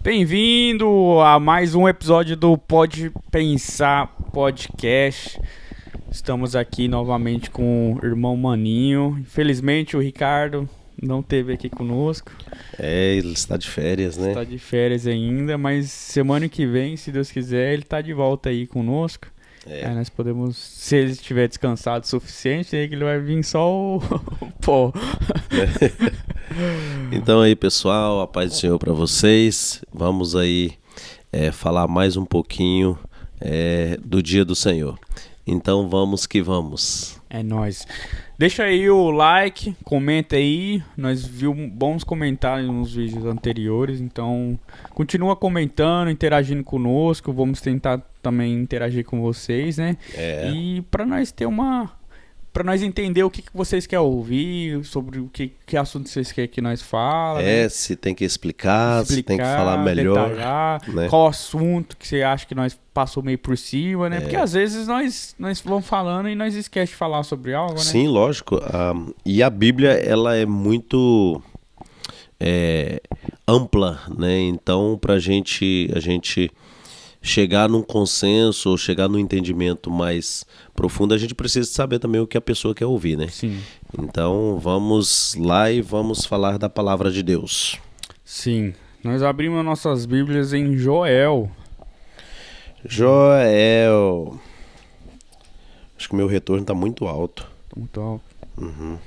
Bem-vindo a mais um episódio do Pode Pensar Podcast. Estamos aqui novamente com o irmão Maninho. Infelizmente o Ricardo não esteve aqui conosco. Ele está de férias, né? Está de férias ainda, mas semana que vem, se Deus quiser, ele está de volta aí conosco. Aí nós podemos, se ele estiver descansado o suficiente, aí que ele vai vir só o pó. Então aí, pessoal, a paz do Senhor para vocês. Vamos aí falar mais um pouquinho do dia do Senhor. Então vamos que vamos. É nóis. Deixa aí o like, comenta aí. Nós vimos bons comentários nos vídeos anteriores, então continua comentando, interagindo conosco. Vamos tentar também interagir com vocês, né? E para nós ter para nós entender o que vocês querem ouvir, sobre o que assunto vocês querem que nós falemos. Né? Se tem que explicar, se tem que falar melhor. Detalhar, né? Qual assunto que você acha que nós passou meio por cima, né? Porque às vezes nós vamos falando e nós esquecemos de falar sobre algo, né? Sim, lógico. E a Bíblia, ela é muito ampla, né? Então, a gente chegar num consenso ou chegar num entendimento mais profundo, a gente precisa saber também o que a pessoa quer ouvir, né? Sim. Então, vamos lá e vamos falar da palavra de Deus. Sim. Nós abrimos nossas Bíblias em Joel. Acho que o meu retorno está muito alto. Muito alto. Uhum.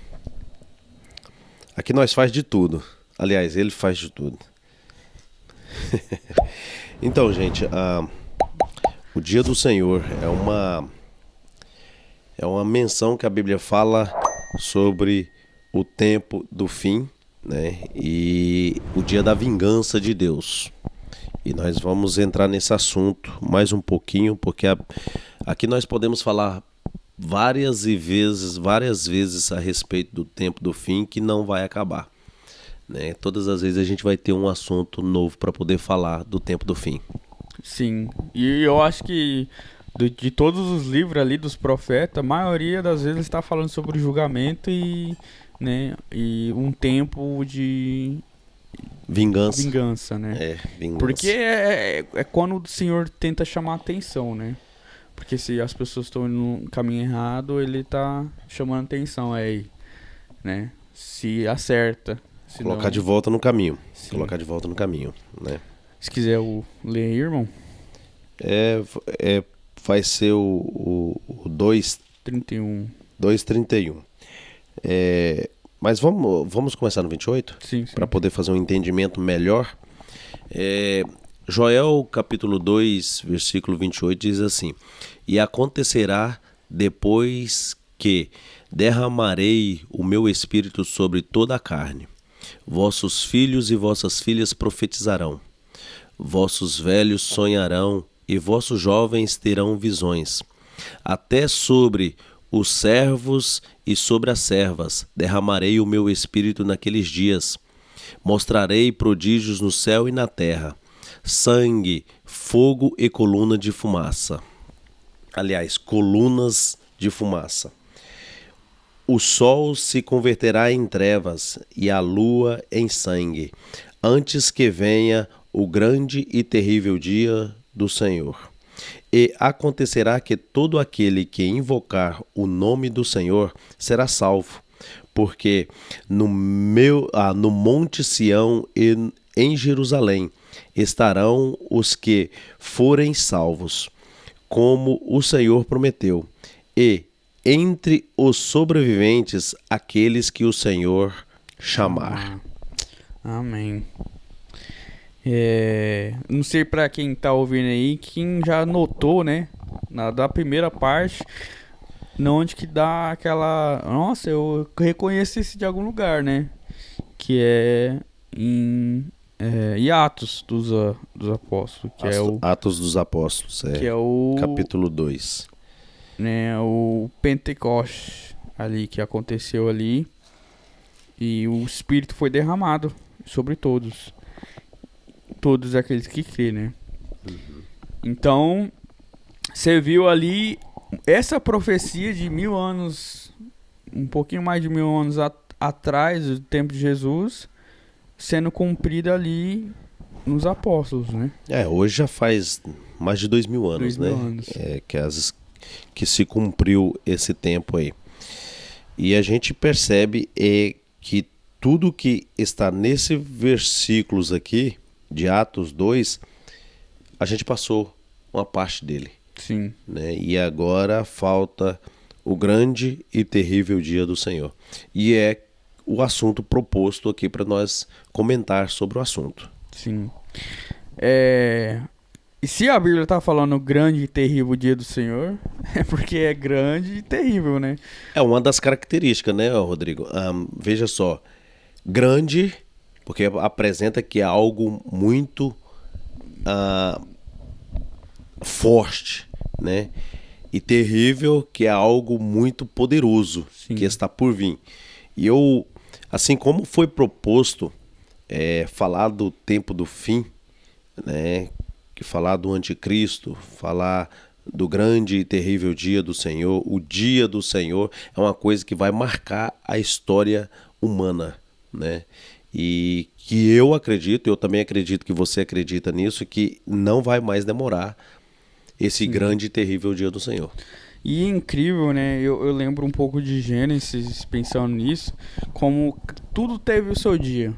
Aqui nós faz de tudo. Aliás, ele faz de tudo. Então, gente, o dia do Senhor é uma menção que a Bíblia fala sobre o tempo do fim, né? E o dia da vingança de Deus. E nós vamos entrar nesse assunto mais um pouquinho, porque aqui nós podemos falar várias vezes a respeito do tempo do fim que não vai acabar. Né? Todas as vezes a gente vai ter um assunto novo para poder falar do tempo do fim. Sim, e eu acho que de todos os livros ali dos profetas, a maioria das vezes está falando sobre o julgamento né, e um tempo de vingança, né? Vingança. Porque é quando o Senhor tenta chamar a atenção, né? Porque se as pessoas estão indo no caminho errado, ele tá chamando a atenção aí, né? Se acerta. Colocar de volta no caminho. Sim. Colocar de volta no caminho, né? Se quiser ler aí, irmão. Vai ser o 2:31. 2:31. Mas vamos começar no 28? Sim. Para poder fazer um entendimento melhor. Joel capítulo 2, versículo 28 diz assim: E acontecerá depois que derramarei o meu espírito sobre toda a carne. Vossos filhos e vossas filhas profetizarão, vossos velhos sonharão e vossos jovens terão visões. Até sobre os servos e sobre as servas derramarei o meu espírito naqueles dias. Mostrarei prodígios no céu e na terra, sangue, fogo e coluna de fumaça. Aliás, colunas de fumaça. O sol se converterá em trevas e a lua em sangue, antes que venha o grande e terrível dia do Senhor. E acontecerá que todo aquele que invocar o nome do Senhor será salvo, porque no Monte Sião e em Jerusalém estarão os que forem salvos, como o Senhor prometeu, e entre os sobreviventes, aqueles que o Senhor chamar. Amém. Não sei pra quem tá ouvindo aí, quem já notou, né? Da primeira parte, onde que dá aquela... Nossa, eu reconheço isso de algum lugar, né? Que é em Atos dos Apóstolos. Atos dos Apóstolos, que é o capítulo 2. Né, o Pentecoste ali que aconteceu ali, e o Espírito foi derramado sobre todos aqueles que crê, né? Uhum. Então você viu ali essa profecia de 1000 anos, um pouquinho mais de 1000 anos atrás do tempo de Jesus, sendo cumprida ali nos apóstolos, né? Hoje já faz mais de 2000 anos, 2000 né? anos. Que se cumpriu esse tempo aí. E a gente percebe que tudo que está nesses versículos aqui, de Atos 2, a gente passou uma parte dele. Sim. Né? E agora falta o grande e terrível dia do Senhor. E é o assunto proposto aqui para nós comentar sobre o assunto. Sim. E se a Bíblia tá falando grande e terrível dia do Senhor, é porque é grande e terrível, né? É uma das características, né, Rodrigo? Veja só, grande, porque apresenta que é algo muito forte, né? E terrível, que é algo muito poderoso, Sim. que está por vir. E eu, assim como foi proposto falar do tempo do fim, né? Que falar do anticristo, falar do grande e terrível dia do Senhor, o dia do Senhor é uma coisa que vai marcar a história humana, né? E que eu acredito, eu também acredito que você acredita nisso, que não vai mais demorar esse Sim. grande e terrível dia do Senhor. E é incrível, né? Eu lembro um pouco de Gênesis, pensando nisso, como tudo teve o seu dia.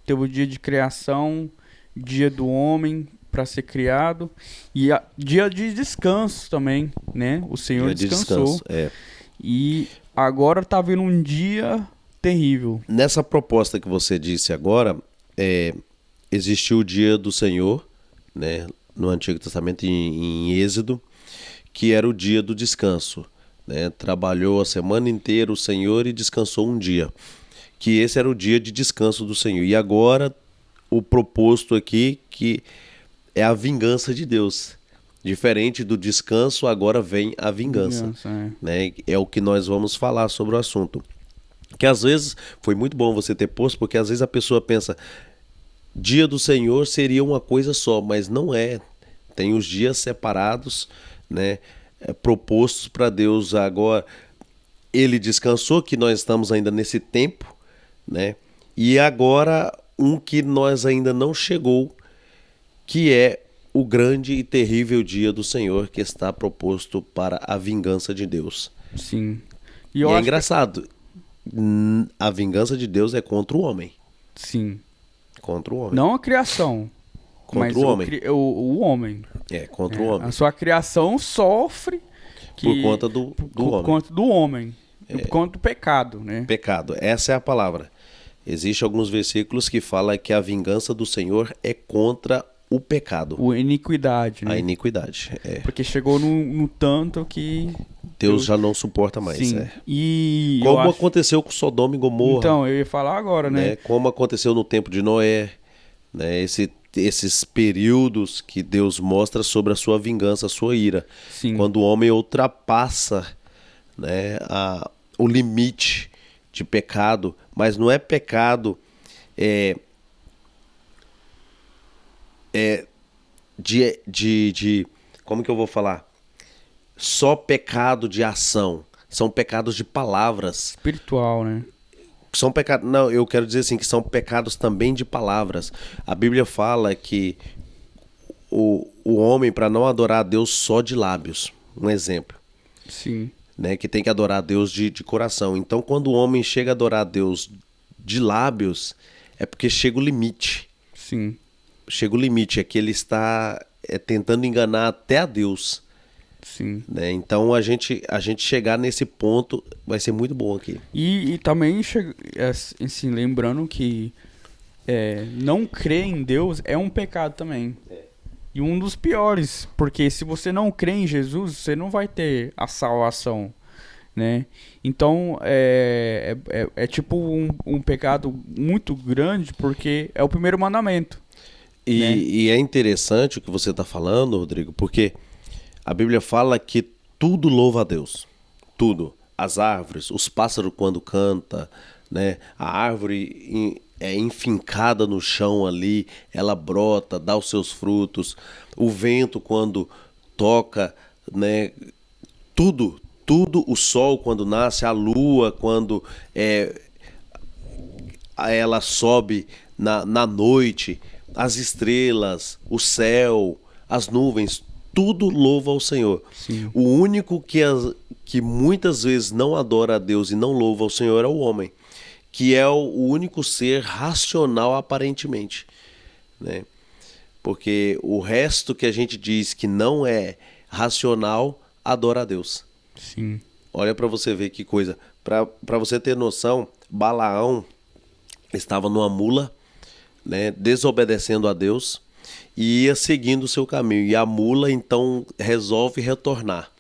Teve o dia de criação, dia do homem para ser criado, e dia de descanso também, né? O Senhor Dia de descansou. descanso, E agora tá vindo um dia terrível. Nessa proposta que você disse agora, existiu o dia do Senhor, né? No Antigo Testamento, em Êxodo, que era o dia do descanso, né? Trabalhou a semana inteira o Senhor e descansou um dia, que esse era o dia de descanso do Senhor. E agora o proposto aqui, que é a vingança de Deus. Diferente do descanso, agora vem a vingança. Né? É o que nós vamos falar sobre o assunto. Que às vezes, foi muito bom você ter posto, porque às vezes a pessoa pensa, dia do Senhor seria uma coisa só, mas não é. Tem os dias separados, né? Propostos para Deus. Agora, ele descansou, que nós estamos ainda nesse tempo, né? E agora, um que nós ainda não chegou, que é o grande e terrível dia do Senhor, que está proposto para a vingança de Deus. Sim. E é engraçado, a vingança de Deus é contra o homem. Sim. Contra o homem. Não a criação. Contra mas o homem. O homem. Contra o homem. A sua criação sofre por conta do homem. Por conta do homem. Por conta do pecado, né? Pecado, essa é a palavra. Existem alguns versículos que falam que a vingança do Senhor é contra o pecado. A iniquidade, né? A iniquidade, Porque chegou no tanto que Deus já não suporta mais. Sim. E como aconteceu com Sodoma e Gomorra. Então, eu ia falar agora, né? Como aconteceu no tempo de Noé, né? Esses períodos que Deus mostra sobre a sua vingança, a sua ira. Sim. Quando o homem ultrapassa, né, o limite de pecado, mas não é pecado de como que eu vou falar? Só pecado de ação. São pecados de palavras. Espiritual, né? São pecados. Não, eu quero dizer assim, que são pecados também de palavras. A Bíblia fala que o homem, para não adorar a Deus só de lábios, um exemplo. Sim. Né, que tem que adorar a Deus de coração. Então, quando o homem chega a adorar a Deus de lábios, é porque chega o limite. Sim. Chega o limite, é que ele está tentando enganar até a Deus. Sim. Né? Então, a gente chegar nesse ponto vai ser muito bom aqui. E também, assim, lembrando que não crer em Deus é um pecado também. E um dos piores, porque se você não crê em Jesus, você não vai ter a salvação, né? Então, é tipo um pecado muito grande, porque é o primeiro mandamento. E é interessante o que você está falando, Rodrigo, porque a Bíblia fala que tudo louva a Deus. Tudo. As árvores, os pássaros quando cantam, né? A árvore é enfincada no chão ali, ela brota, dá os seus frutos. O vento quando toca, né? Tudo, o sol quando nasce, a lua quando ela sobe na noite. as estrelas, o céu, as nuvens, tudo louva ao Senhor. Sim. O único que muitas vezes não adora a Deus e não louva ao Senhor é o homem, que é o único ser racional aparentemente, né? Porque o resto que a gente diz que não é racional, adora a Deus. Sim. Olha para você ver que coisa. Para você ter noção, Balaão estava numa mula, né, desobedecendo a Deus e ia seguindo o seu caminho. E a mula então resolve retornar.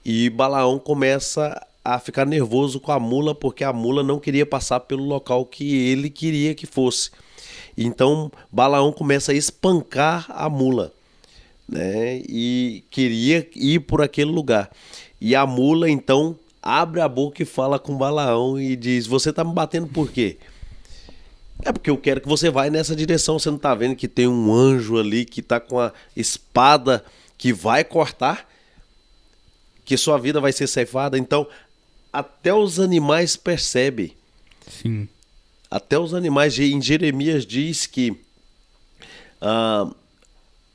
E Balaão começa a ficar nervoso com a mula porque a mula não queria passar pelo local que ele queria que fosse. Então Balaão começa a espancar a mula, né? E queria ir por aquele lugar. E a mula então abre a boca e fala com Balaão e diz: você está me batendo por quê? É porque eu quero que você vá nessa direção. Você não está vendo que tem um anjo ali que está com a espada que vai cortar? Que sua vida vai ser ceifada? Então até os animais percebem. Sim. Até os animais, em Jeremias diz que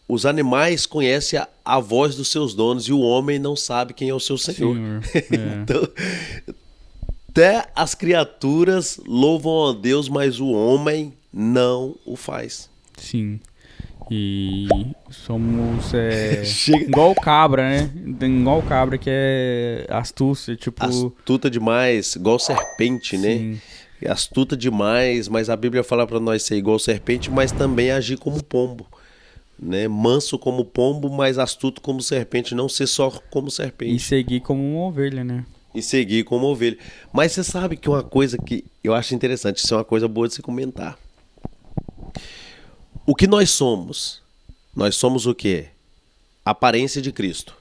os animais conhecem a voz dos seus donos e o homem não sabe quem é o seu Senhor. Então, até as criaturas louvam a Deus, mas o homem não o faz. Sim. E somos igual o cabra, né? Igual o cabra que é astúcia, tipo... Astuta demais, igual serpente, né? Astuta demais, mas a Bíblia fala para nós ser igual serpente, mas também agir como pombo, né? Manso como pombo, mas astuto como serpente, não ser só como serpente. E seguir como uma ovelha, né? E seguir como ovelha. Mas você sabe que uma coisa que eu acho interessante, isso é uma coisa boa de se comentar. O que nós somos? Nós somos o quê? A aparência de Cristo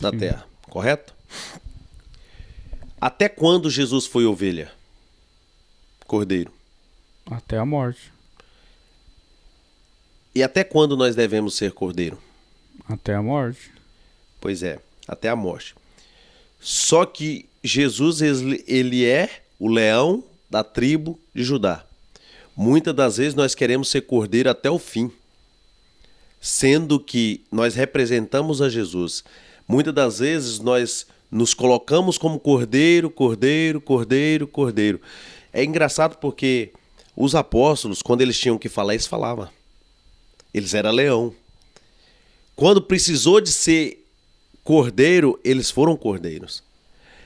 na Terra, correto? Até quando Jesus foi ovelha? Cordeiro. Até a morte. E até quando nós devemos ser cordeiro? Até a morte. Pois é, até a morte. Só que Jesus, ele é o leão da tribo de Judá. Muitas das vezes nós queremos ser cordeiro até o fim, sendo que nós representamos a Jesus. Muitas das vezes nós nos colocamos como cordeiro, cordeiro, cordeiro, cordeiro. É engraçado porque os apóstolos, quando eles tinham que falar, eles falavam. Eles eram leão. Quando precisou de ser cordeiro, eles foram cordeiros.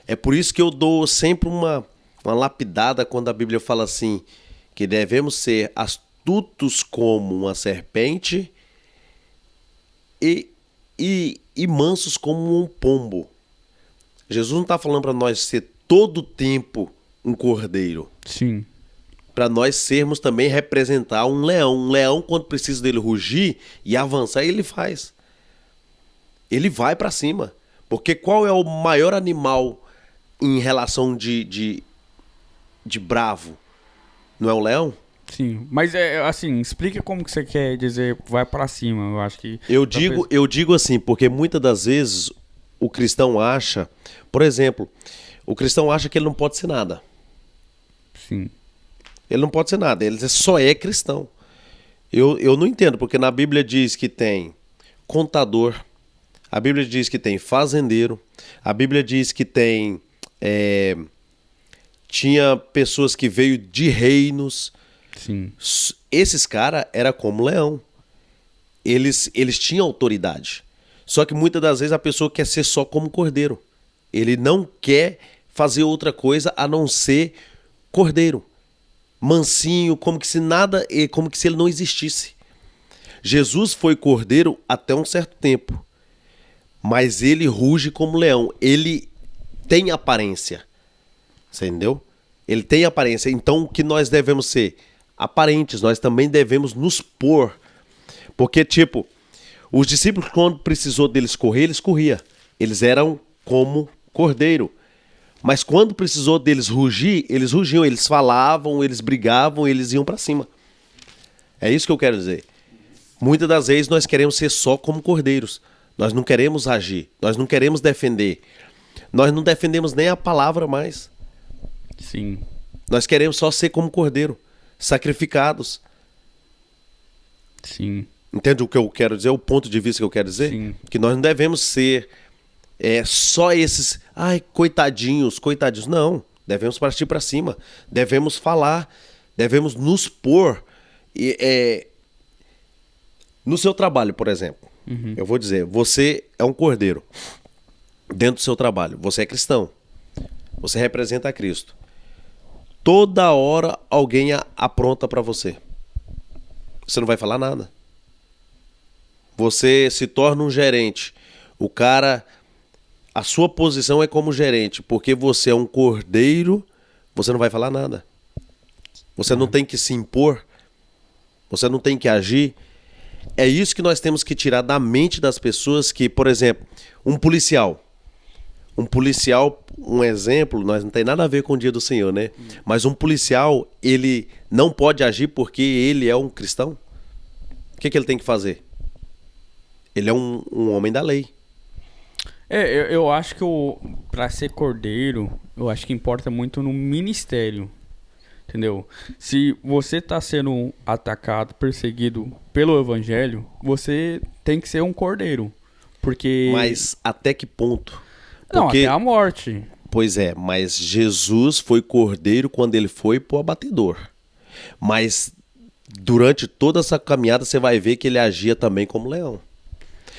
É por isso que eu dou sempre uma lapidada quando a Bíblia fala assim, que devemos ser astutos como uma serpente e mansos como um pombo. Jesus não está falando para nós ser todo o tempo um cordeiro. Sim. Para nós sermos também representar um leão. Um leão, quando precisa dele rugir e avançar, ele faz. Ele vai para cima. Porque qual é o maior animal em relação de bravo? Não é o leão? Sim, mas assim, explica como que você quer dizer vai pra cima, eu acho que... Eu digo assim, porque muitas das vezes o cristão acha, por exemplo, o cristão acha que ele não pode ser nada. Sim. Ele não pode ser nada, ele só é cristão. Eu não entendo, porque na Bíblia diz que tem contador, a Bíblia diz que tem fazendeiro, a Bíblia diz que tem... tinha pessoas que veio de reinos. Sim. Esses caras eram como leão. Eles tinham autoridade. Só que muitas das vezes a pessoa quer ser só como cordeiro. Ele não quer fazer outra coisa a não ser cordeiro. Mansinho, como que se nada, como que se ele não existisse. Jesus foi cordeiro até um certo tempo. Mas ele ruge como leão. Ele tem aparência. Você entendeu? Ele tem aparência. Então o que nós devemos ser? Aparentes. Nós também devemos nos pôr. Porque, tipo, os discípulos, quando precisou deles correr, eles corriam. Eles eram como cordeiro. Mas quando precisou deles rugir, eles rugiam. Eles falavam, eles brigavam, eles iam para cima. É isso que eu quero dizer. Muitas das vezes nós queremos ser só como cordeiros. Nós não queremos agir. Nós não queremos defender. Nós não defendemos nem a palavra mais. Sim. Nós queremos só ser como cordeiro, sacrificados. Sim. Entende o que eu quero dizer? O ponto de vista que eu quero dizer? Sim. Que nós não devemos ser só esses, ai, coitadinhos, coitadinhos. Não, devemos partir para cima. Devemos falar, devemos nos pôr. No seu trabalho, por exemplo, eu vou dizer, você é um cordeiro dentro do seu trabalho. Você é cristão. Você representa a Cristo. Toda hora alguém apronta para você. Você não vai falar nada. Você se torna um gerente. O cara, a sua posição é como gerente, porque você é um cordeiro, você não vai falar nada. Você não tem que se impor. Você não tem que agir. É isso que nós temos que tirar da mente das pessoas que, por exemplo, um policial, um exemplo, nós não tem nada a ver com o dia do Senhor, né? Mas um policial, ele não pode agir porque ele é um cristão. O que ele tem que fazer? Ele é um homem da lei. Eu acho que pra ser cordeiro, eu acho que importa muito no ministério. Entendeu? Se você tá sendo atacado, perseguido pelo evangelho, você tem que ser um cordeiro. Porque... Mas até que ponto? Não, Porque... até a morte. Pois é, mas Jesus foi cordeiro quando ele foi pro abatedor. Mas durante toda essa caminhada você vai ver que ele agia também como leão.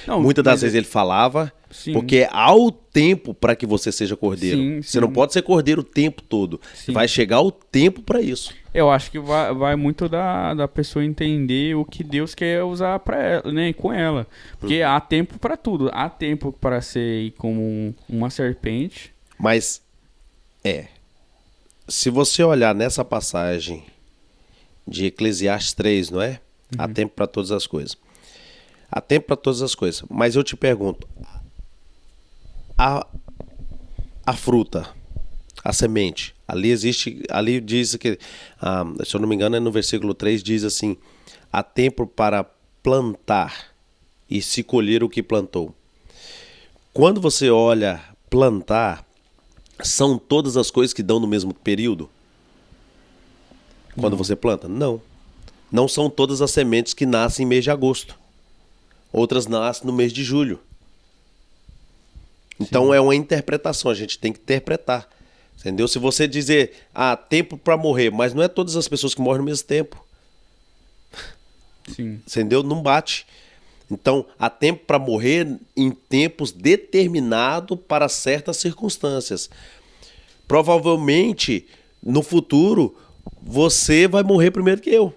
Não, Muitas das mas vezes ele falava, Sim. porque há o tempo para que você seja cordeiro. Sim, você não pode ser cordeiro o tempo todo. Sim. Vai chegar o tempo para isso. Eu acho que vai muito da pessoa entender o que Deus quer usar para ela, né, com ela. Porque há tempo para tudo. Há tempo para ser como uma serpente. Mas, se você olhar nessa passagem de Eclesiastes 3, não é? Há tempo para todas as coisas. Há tempo para todas as coisas. Mas eu te pergunto, a fruta, a semente, ali diz que, se eu não me engano, no versículo 3 diz assim, há tempo para plantar e se colher o que plantou. Quando você olha plantar, são todas as coisas que dão no mesmo período? Quando você planta? Não. Não são todas as sementes que nascem em mês de agosto. Outras nascem no mês de julho. Então é uma interpretação, a gente tem que interpretar. Entendeu? Se você dizer, tempo para morrer, mas não é todas as pessoas que morrem no mesmo tempo. Sim. Entendeu? Não bate. Então, há tempo para morrer em tempos determinados para certas circunstâncias. Provavelmente, no futuro, você vai morrer primeiro que eu.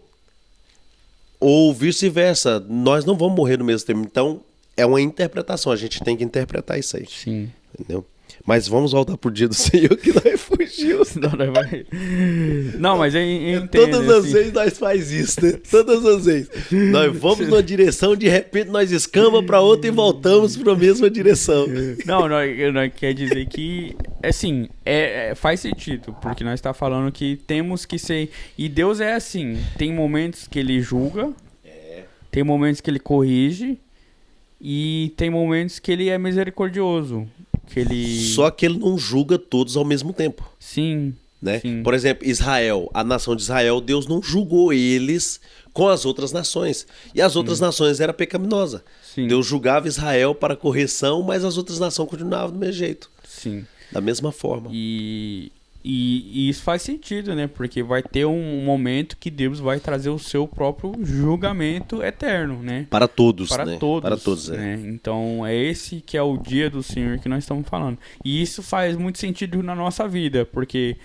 Ou vice-versa, nós não vamos morrer no mesmo tempo. Então, é uma interpretação, a gente tem que interpretar isso aí. Sim. Entendeu? Mas vamos voltar pro dia do Senhor que nós fugiu. Não, mas eu entendo. Todas as assim. vezes nós faz isso, né? Todas as vezes. Nós vamos numa direção, de repente nós escama para outra e voltamos para a mesma direção. Não quer dizer que, assim, faz sentido, porque nós está falando que temos que ser... E Deus é assim, tem momentos que ele julga, tem momentos que ele corrige, e tem momentos que ele é misericordioso. Só que ele não julga todos ao mesmo tempo. Sim, né? sim. Por exemplo, Israel, a nação de Israel, Deus não julgou eles com as outras nações. E as outras nações eram pecaminosas. Sim. Deus julgava Israel para correção, mas as outras nações continuavam do mesmo jeito. Sim. Da mesma forma. E isso faz sentido, né? Porque vai ter um momento que Deus vai trazer o seu próprio julgamento eterno, né? Para todos, Para né? todos, Para todos, né? Então, é esse que é o dia do Senhor que nós estamos falando. E isso faz muito sentido na nossa vida, porque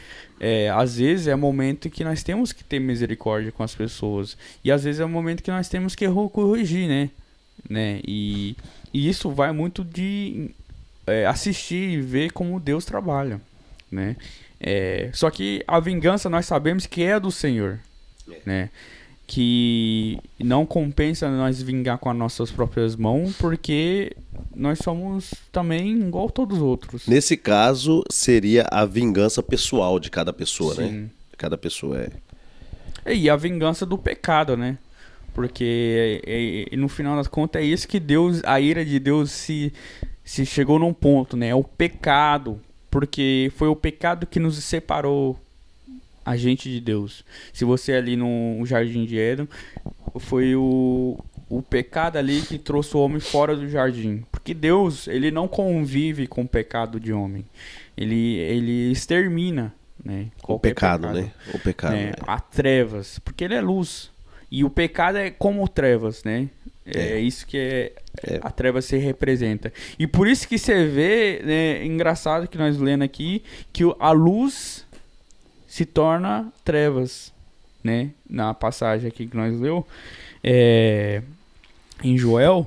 às vezes é momento que nós temos que ter misericórdia com as pessoas. E às vezes é um momento que nós temos que corrigir, né? E isso vai muito de assistir e ver como Deus trabalha, né? Só que a vingança nós sabemos que é do Senhor, né? Que não compensa nós vingar com as nossas próprias mãos, porque nós somos também igual todos os outros. Nesse caso, seria a vingança pessoal de cada pessoa, Sim. né? Cada pessoa E a vingança do pecado, né? Porque no final das contas é isso que Deus, a ira de Deus se chegou num ponto, né? É o pecado. Porque foi o pecado que nos separou agente de Deus. Se você ali no Jardim de Éden, foi o pecado ali que trouxe o homem fora do jardim. Porque Deus, ele não convive com o pecado de homem. Ele extermina, né? O Qualquer pecado, né? O pecado. Né? A trevas, porque ele é luz. E o pecado é como trevas, né? É isso que a treva se representa. E por isso que você vê, né, engraçado que nós lendo aqui, que a luz se torna trevas, né? Na passagem aqui que nós leu, em Joel,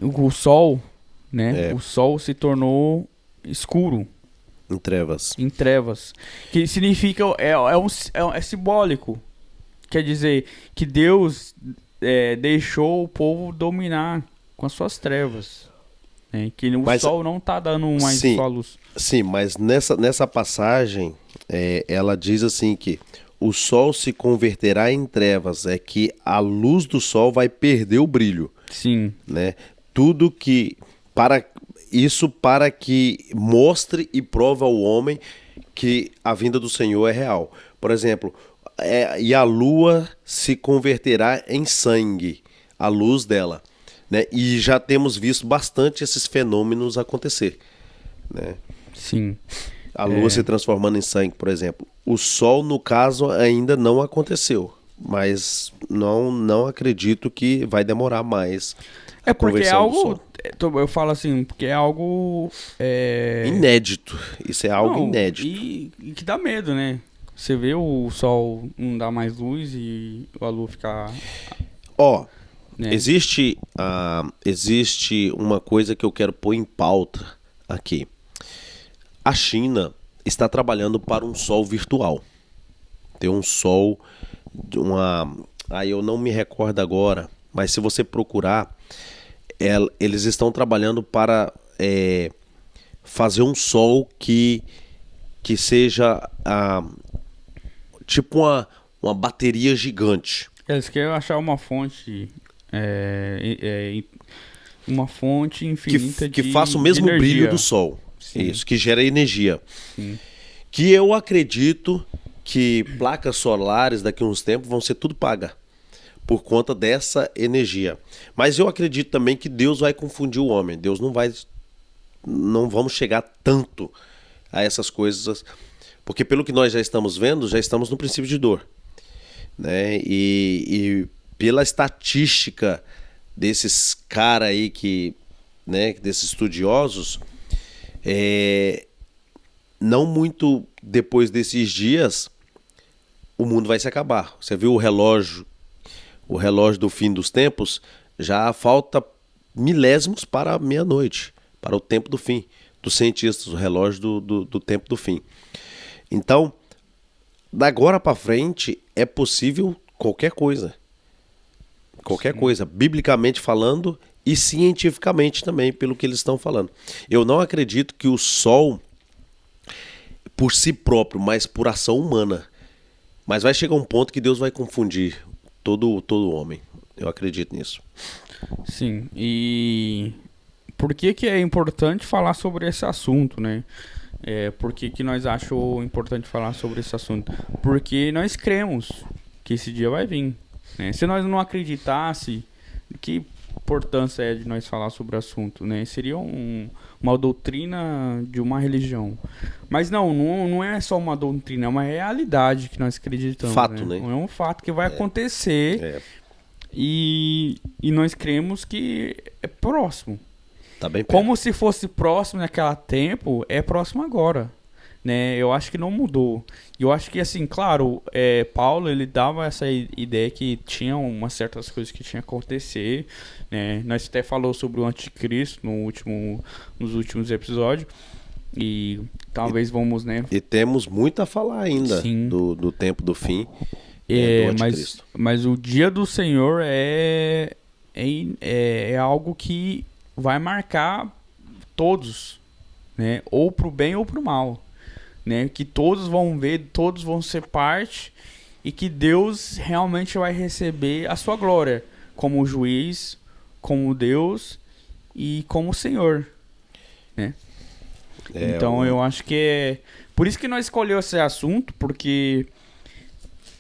o sol, né? O sol se tornou escuro. Em Em trevas. Que significa, é simbólico. Quer dizer, que Deus deixou o povo dominar com as suas trevas. Né? Que o sol não está dando mais sua luz. Sim, mas nessa passagem, ela diz assim que o sol se converterá em trevas, é que a luz do sol vai perder o brilho. Sim. Né? Tudo que... para que mostre e prove ao homem que a vinda do Senhor é real. Por exemplo, e a lua se converterá em sangue, a luz dela. Né? E já temos visto bastante esses fenômenos acontecer. Né? Sim. A lua se transformando em sangue, por exemplo. O sol, no caso, ainda não aconteceu. Mas não acredito que vai demorar mais. Porque é algo... Eu falo assim, porque é algo... inédito. Isso é algo inédito. E que dá medo, né? Você vê o sol não dar mais luz e a lua ficar... Né? Existe uma coisa que eu quero pôr em pauta aqui. A China está trabalhando para um sol virtual. Tem um sol... Aí eu não me recordo agora, mas se você procurar... eles estão trabalhando para fazer um sol que seja tipo uma bateria gigante. Eles querem achar uma fonte infinita que faça o mesmo brilho do sol. Sim. Isso, que gera energia. Sim. Que eu acredito que placas solares daqui a uns tempos vão ser tudo paga por conta dessa energia. Mas eu acredito também que Deus vai confundir o homem. Deus não vamos chegar tanto a essas coisas, porque pelo que nós já estamos vendo, já estamos no princípio de dor. Né? E pela estatística desses caras aí né, desses estudiosos, não muito depois desses dias, o mundo vai se acabar. Você viu o relógio do fim dos tempos, já falta milésimos para meia-noite, para o tempo do fim, dos cientistas, o relógio do tempo do fim. Então, da agora para frente, é possível qualquer coisa. Qualquer coisa, biblicamente falando e cientificamente também, pelo que eles estão falando. Eu não acredito que o sol, por si próprio, mas por ação humana. Mas vai chegar um ponto que Deus vai confundir todo homem. Eu acredito nisso. Sim, e por que é importante falar sobre esse assunto, né? Por que nós achamos importante falar sobre esse assunto? Porque nós cremos que esse dia vai vir. Né? Se nós não acreditasse, que importância é de nós falar sobre o assunto? Né? Seria uma doutrina de uma religião. Mas não é só uma doutrina, é uma realidade que nós acreditamos. Fato, né? É um fato que vai acontecer e nós cremos que é próximo. Tá bem perto. Como se fosse próximo naquele tempo, é próximo agora. Né? Eu acho que não mudou. E eu acho que, assim, claro, Paulo, ele dava essa ideia que tinha umas certas coisas que tinham que acontecer. Né? Nós até falou sobre o anticristo nos últimos episódios. E talvez vamos, né? E temos muito a falar ainda do tempo do fim. Do anticristo. Mas o dia do Senhor é algo que vai marcar todos, né? Ou pro bem ou pro mal, né? Que todos vão ver, todos vão ser parte e que Deus realmente vai receber a sua glória como juiz, como Deus e como Senhor, né? Então eu acho que Por isso que nós escolhemos esse assunto, porque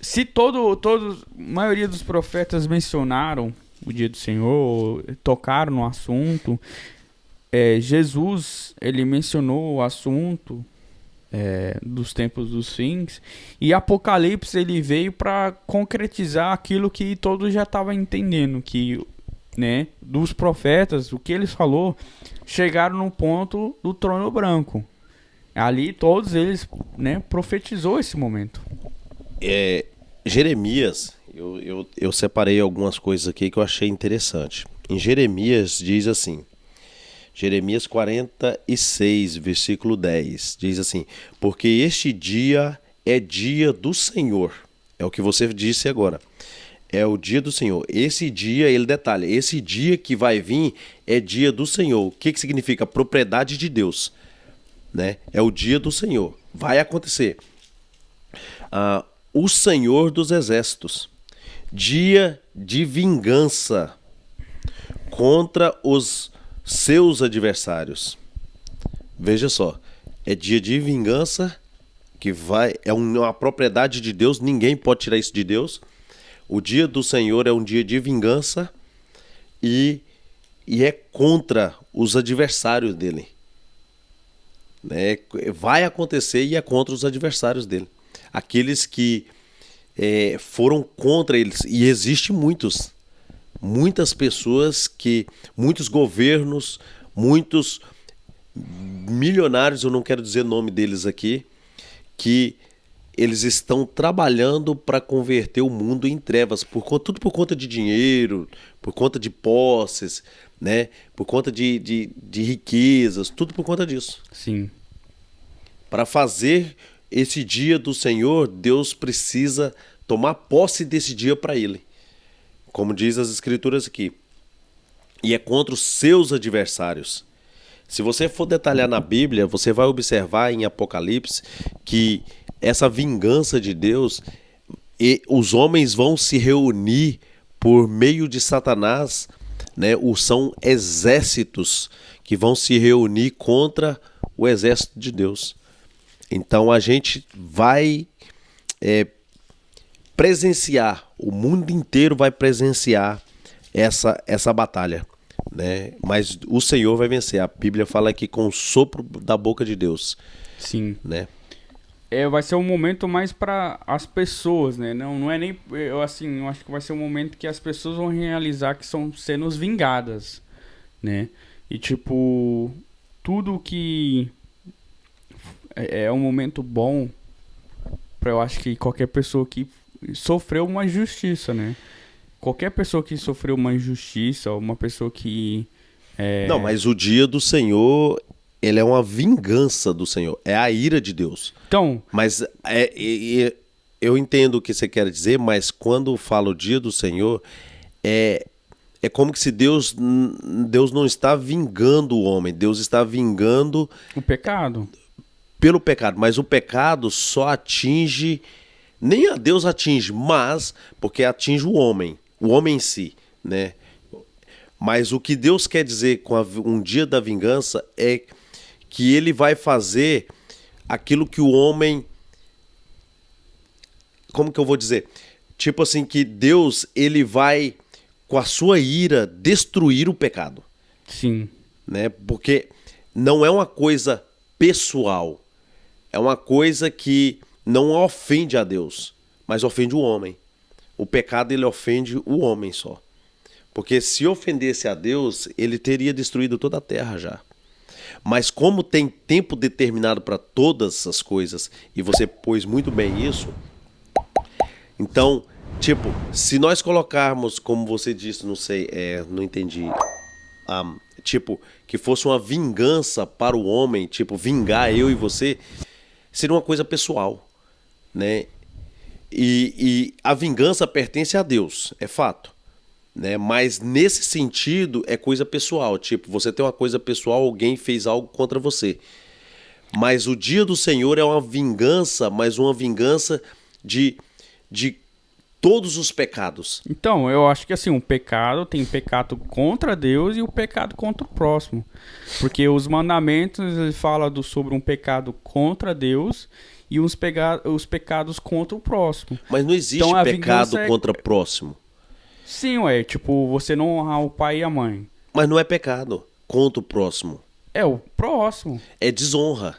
se a maioria dos profetas mencionaram o dia do Senhor, tocaram no assunto, Jesus, ele mencionou o assunto dos tempos dos fins, e Apocalipse ele veio para concretizar aquilo que todos já estavam entendendo, que, né, dos profetas, o que eles falou, chegaram no ponto do trono branco. Ali todos eles, né, profetizou esse momento. Jeremias, eu separei algumas coisas aqui que eu achei interessante. Em Jeremias diz assim, Jeremias 46, versículo 10, diz assim: porque este dia é dia do Senhor. É o que você disse agora. É o dia do Senhor. Esse dia, ele detalha, esse dia que vai vir é dia do Senhor. O que significa? Propriedade de Deus, né? É o dia do Senhor. Vai acontecer. O Senhor dos Exércitos. Dia de vingança contra os seus adversários. Veja só, é dia de vingança é uma propriedade de Deus, ninguém pode tirar isso de Deus. O dia do Senhor é um dia de vingança e é contra os adversários dele, né? Vai acontecer e é contra os adversários dele, aqueles que foram contra eles, e existe muitas pessoas, muitos governos, muitos milionários, eu não quero dizer o nome deles aqui, que eles estão trabalhando para converter o mundo em trevas, tudo por conta de dinheiro, por conta de posses, né? Por conta de riquezas, tudo por conta disso. Sim. Para fazer esse dia do Senhor, Deus precisa tomar posse desse dia para ele. Como diz as escrituras aqui. E é contra os seus adversários. Se você for detalhar na Bíblia, você vai observar em Apocalipse que essa vingança de Deus, e os homens vão se reunir por meio de Satanás, né? São exércitos que vão se reunir contra o exército de Deus. Então a gente vai presenciar, o mundo inteiro vai presenciar essa batalha, né? Mas o Senhor vai vencer. A Bíblia fala aqui com o sopro da boca de Deus. Sim. Né? Vai ser um momento mais para as pessoas, né? Não é nem... eu acho que vai ser um momento que as pessoas vão realizar que são sendo vingadas, né? E, tipo, tudo que é um momento bom para, eu acho que qualquer pessoa que sofreu uma injustiça, né? Qualquer pessoa que sofreu uma injustiça, uma pessoa que... Não, mas o dia do Senhor... ele é uma vingança do Senhor. É a ira de Deus. Então... Mas eu entendo o que você quer dizer, mas quando fala o dia do Senhor, é como que se Deus não está vingando o homem. Deus está vingando... o pecado. Pelo pecado. Mas o pecado só atinge... nem a Deus atinge, mas... porque atinge o homem em si, né? Mas o que Deus quer dizer com um dia da vingança é que ele vai fazer aquilo que o homem... como que eu vou dizer? Tipo assim, que Deus, ele vai, com a sua ira, destruir o pecado. Sim. Né? Porque não é uma coisa pessoal. É uma coisa que não ofende a Deus, mas ofende o homem. O pecado, ele ofende o homem só. Porque se ofendesse a Deus, ele teria destruído toda a terra já. Mas como tem tempo determinado para todas as coisas, e você pôs muito bem isso, então, tipo, se nós colocarmos, como você disse, não sei, não entendi, tipo, que fosse uma vingança para o homem, tipo, vingar eu e você, seria uma coisa pessoal, né? E a vingança pertence a Deus, é fato. Né? Mas nesse sentido é coisa pessoal, tipo, você tem uma coisa pessoal, alguém fez algo contra você. Mas o dia do Senhor é uma vingança, mas uma vingança de todos os pecados. Então, eu acho que assim, o pecado tem pecado contra Deus e o pecado contra o próximo. Porque os mandamentos, ele fala sobre um pecado contra Deus e os pecados contra o próximo. Mas não existe Então, a pecado vingança contra o próximo. Sim, ué, tipo, você não honrar o pai e a mãe. Mas não é pecado contra o próximo. É o próximo. É desonra.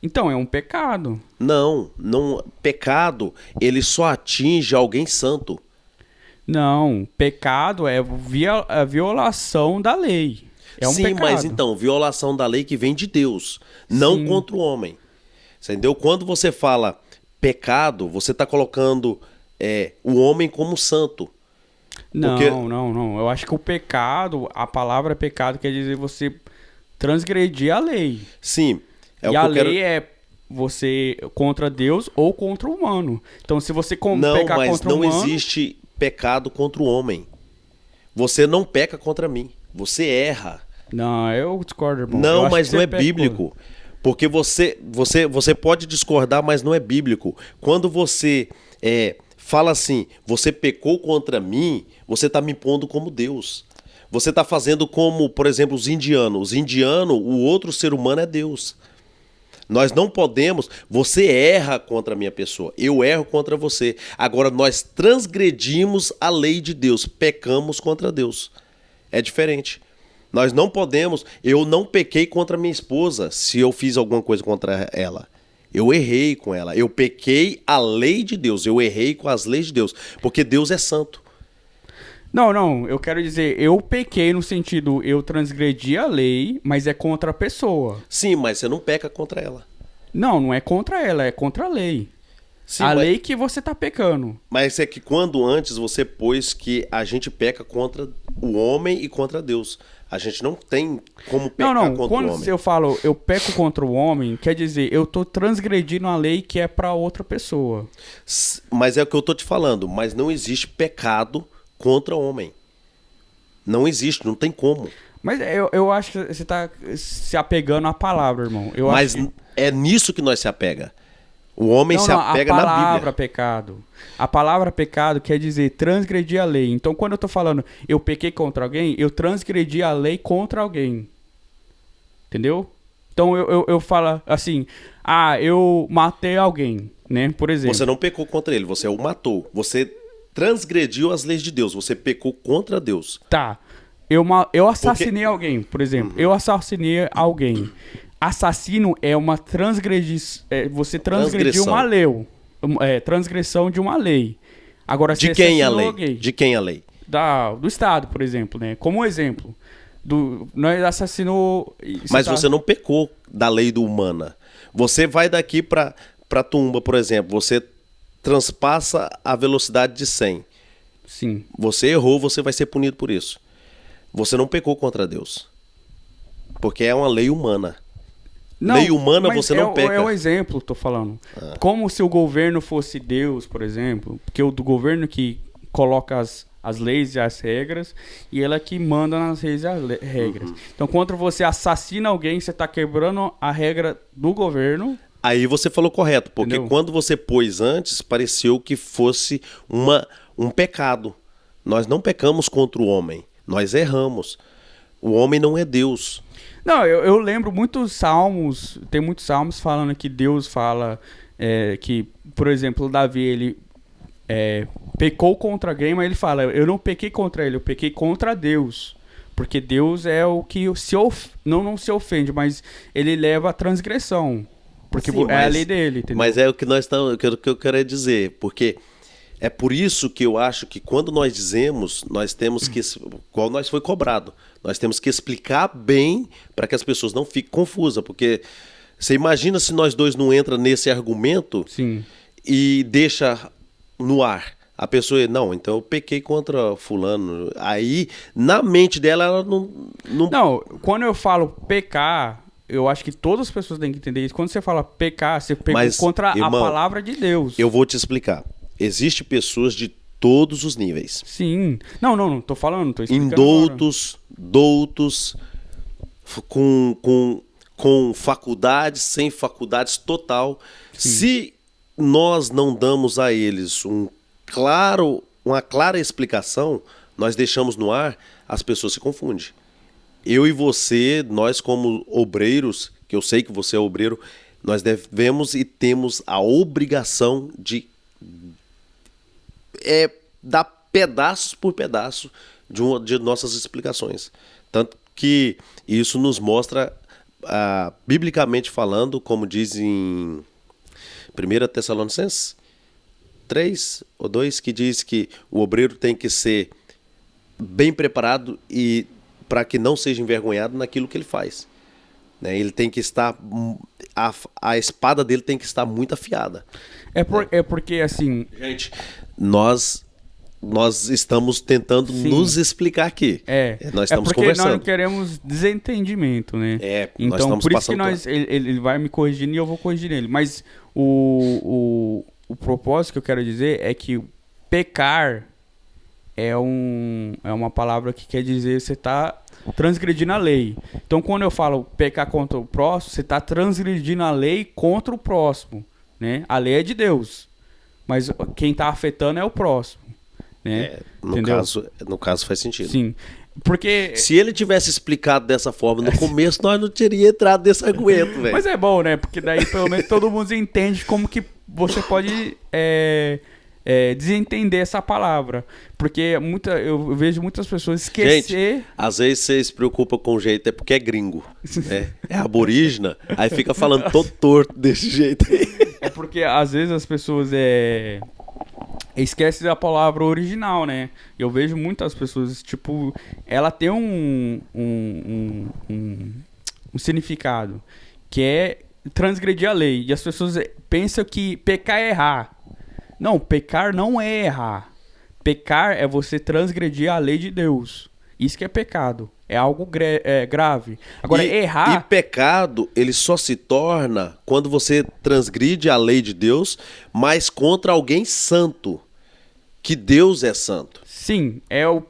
Então, é um pecado. Não, pecado, ele só atinge alguém santo. Não, pecado é a violação da lei. É um Sim, pecado. mas então, violação da lei que vem de Deus, não Sim. contra o homem. Você entendeu? Quando você fala pecado, você está colocando o homem como santo. Não, Porque- não. Eu acho que o pecado, a palavra pecado quer dizer você transgredir a lei. Sim, é E o que a eu quero... lei é você contra Deus ou contra o humano. Então, se você Não, pecar mas contra o não humano... existe pecado contra o homem. Você não peca contra mim. Você erra. Não, eu discordo, irmão. Eu Não, acho mas que não você é pecou. bíblico. Porque você pode discordar, mas não é bíblico. Quando você fala assim, você pecou contra mim, você está me pondo como Deus. Você está fazendo como, por exemplo, os indianos. Os indianos, o outro ser humano é Deus. Nós não podemos... Você erra contra a minha pessoa, eu erro contra você. Agora, nós transgredimos a lei de Deus, pecamos contra Deus. É diferente. Nós não podemos... Eu não pequei contra minha esposa se eu fiz alguma coisa contra ela. Eu errei com ela. Eu pequei a lei de Deus. Eu errei com as leis de Deus. Porque Deus é santo. Não, eu quero dizer, eu pequei no sentido, eu transgredi a lei, mas é contra a pessoa. Sim, mas você não peca contra ela. Não é contra ela, é contra a lei. Sim, A mas, lei que você tá pecando. mas é que quando antes você pôs que a gente peca contra o homem e contra Deus. A gente não tem como pecar contra o Quando homem. eu falo eu peco contra o homem, quer dizer, eu tô transgredindo a lei que é pra outra pessoa. Mas é o que eu tô te falando. Mas não existe pecado contra o homem. Não existe, não tem como. Mas eu acho que você tá se apegando à palavra, irmão. Eu Mas acho que... é nisso que nós se apega. O homem se apega a na palavra Bíblia. pecado. A palavra pecado quer dizer transgredir a lei. Então, quando eu tô falando eu pequei contra alguém, eu transgredi a lei contra alguém. Entendeu? Então, eu falo assim, eu matei alguém, né? Por exemplo. Você não pecou contra ele, você o matou. Você transgrediu as leis de Deus, você pecou contra Deus. Tá. Eu assassinei alguém, por exemplo. Eu assassinei alguém. Assassino é uma você transgrediu Transgressão. uma lei. Transgressão de uma lei. Agora, De você quem a assassinou lei? alguém. De quem a lei? Do Estado, por exemplo, né? Como exemplo. Nós assassinou... Mas você não pecou da lei do humana. Você vai daqui pra Tumba, por exemplo, você transpassa a velocidade de 100. Sim. Você errou, você vai ser punido por isso. Você não pecou contra Deus. Porque é uma lei humana. Lei humana mas você não peca. É um exemplo, tô falando. Como se o governo fosse Deus, por exemplo. Porque o do governo que coloca as leis e as regras, e ela que manda nas leis e as regras. Então, quando você assassina alguém, você tá quebrando a regra do governo. Aí você falou correto, porque Entendeu? quando você pôs antes, pareceu que fosse um pecado. Nós não pecamos contra o homem, nós erramos. O homem não é Deus. Não, eu lembro muitos salmos, tem muitos salmos falando que Deus fala que, por exemplo, Davi, ele pecou contra alguém, mas ele fala, eu não pequei contra ele, eu pequei contra Deus. Porque Deus é o que não se ofende, mas ele leva a transgressão. Porque Sim, é a lei dele, entendeu? Mas é o que nós estamos, o que eu quero dizer, porque é por isso que eu acho que quando nós dizemos, nós temos que, qual nós foi cobrado, nós temos que explicar bem para que as pessoas não fiquem confusas, porque você imagina se nós dois não entra nesse argumento Sim. e deixa no ar. A pessoa, não, então eu pequei contra fulano. Aí, na mente dela, ela não... Não, quando eu falo pecar, eu acho que todas as pessoas têm que entender isso. Quando você fala pecar, você pecou Mas, contra a irmão, palavra de Deus. Eu vou te explicar. Existem pessoas de todos os níveis. Sim. Não tô falando, tô explicando. Indoutos, doutos, com faculdades, sem faculdades, total. Sim. Se nós não damos a eles uma clara explicação, nós deixamos no ar, as pessoas se confundem. Eu e você, nós como obreiros, que eu sei que você é obreiro, nós devemos e temos a obrigação de dar pedaços por pedaço de nossas explicações. Tanto que isso nos mostra, biblicamente falando, como diz em 1 Tessalonicenses 3 ou 2, que diz que o obreiro tem que ser bem preparado e para que não seja envergonhado naquilo que ele faz. Né? Ele tem que estar... A espada dele tem que estar muito afiada. É porque, assim... Gente, nós estamos tentando nos explicar aqui. Nós estamos porque conversando. nós não queremos desentendimento, né? Nós então, estamos por isso que passando ele vai me corrigindo e eu vou corrigir ele. Mas o propósito que eu quero dizer é que pecar é uma palavra que quer dizer você está transgredindo a lei. Então, quando eu falo pecar contra o próximo, você está transgredindo a lei contra o próximo, né? A lei é de Deus, mas quem está afetando é o próximo, né? No caso faz sentido. Sim, porque... Se ele tivesse explicado dessa forma no começo, nós não teríamos entrado nesse argumento, velho. Mas é bom, né? Porque daí pelo menos todo mundo entende como que você pode... desentender essa palavra, porque eu vejo muitas pessoas esquecer. Gente, às vezes você se preocupa com o jeito, é porque é gringo, né? É aborígena, aí fica falando todo torto desse jeito aí. É porque às vezes as pessoas esquecem da palavra original, né? Eu vejo muitas pessoas, tipo, ela tem um significado que é transgredir a lei, e as pessoas pensam que pecar é errar. Não, pecar não é errar. Pecar é você transgredir a lei de Deus. Isso que é pecado. É algo grave. Agora, errar... E pecado, ele só se torna quando você transgride a lei de Deus, mas contra alguém santo. Que Deus é santo. Sim,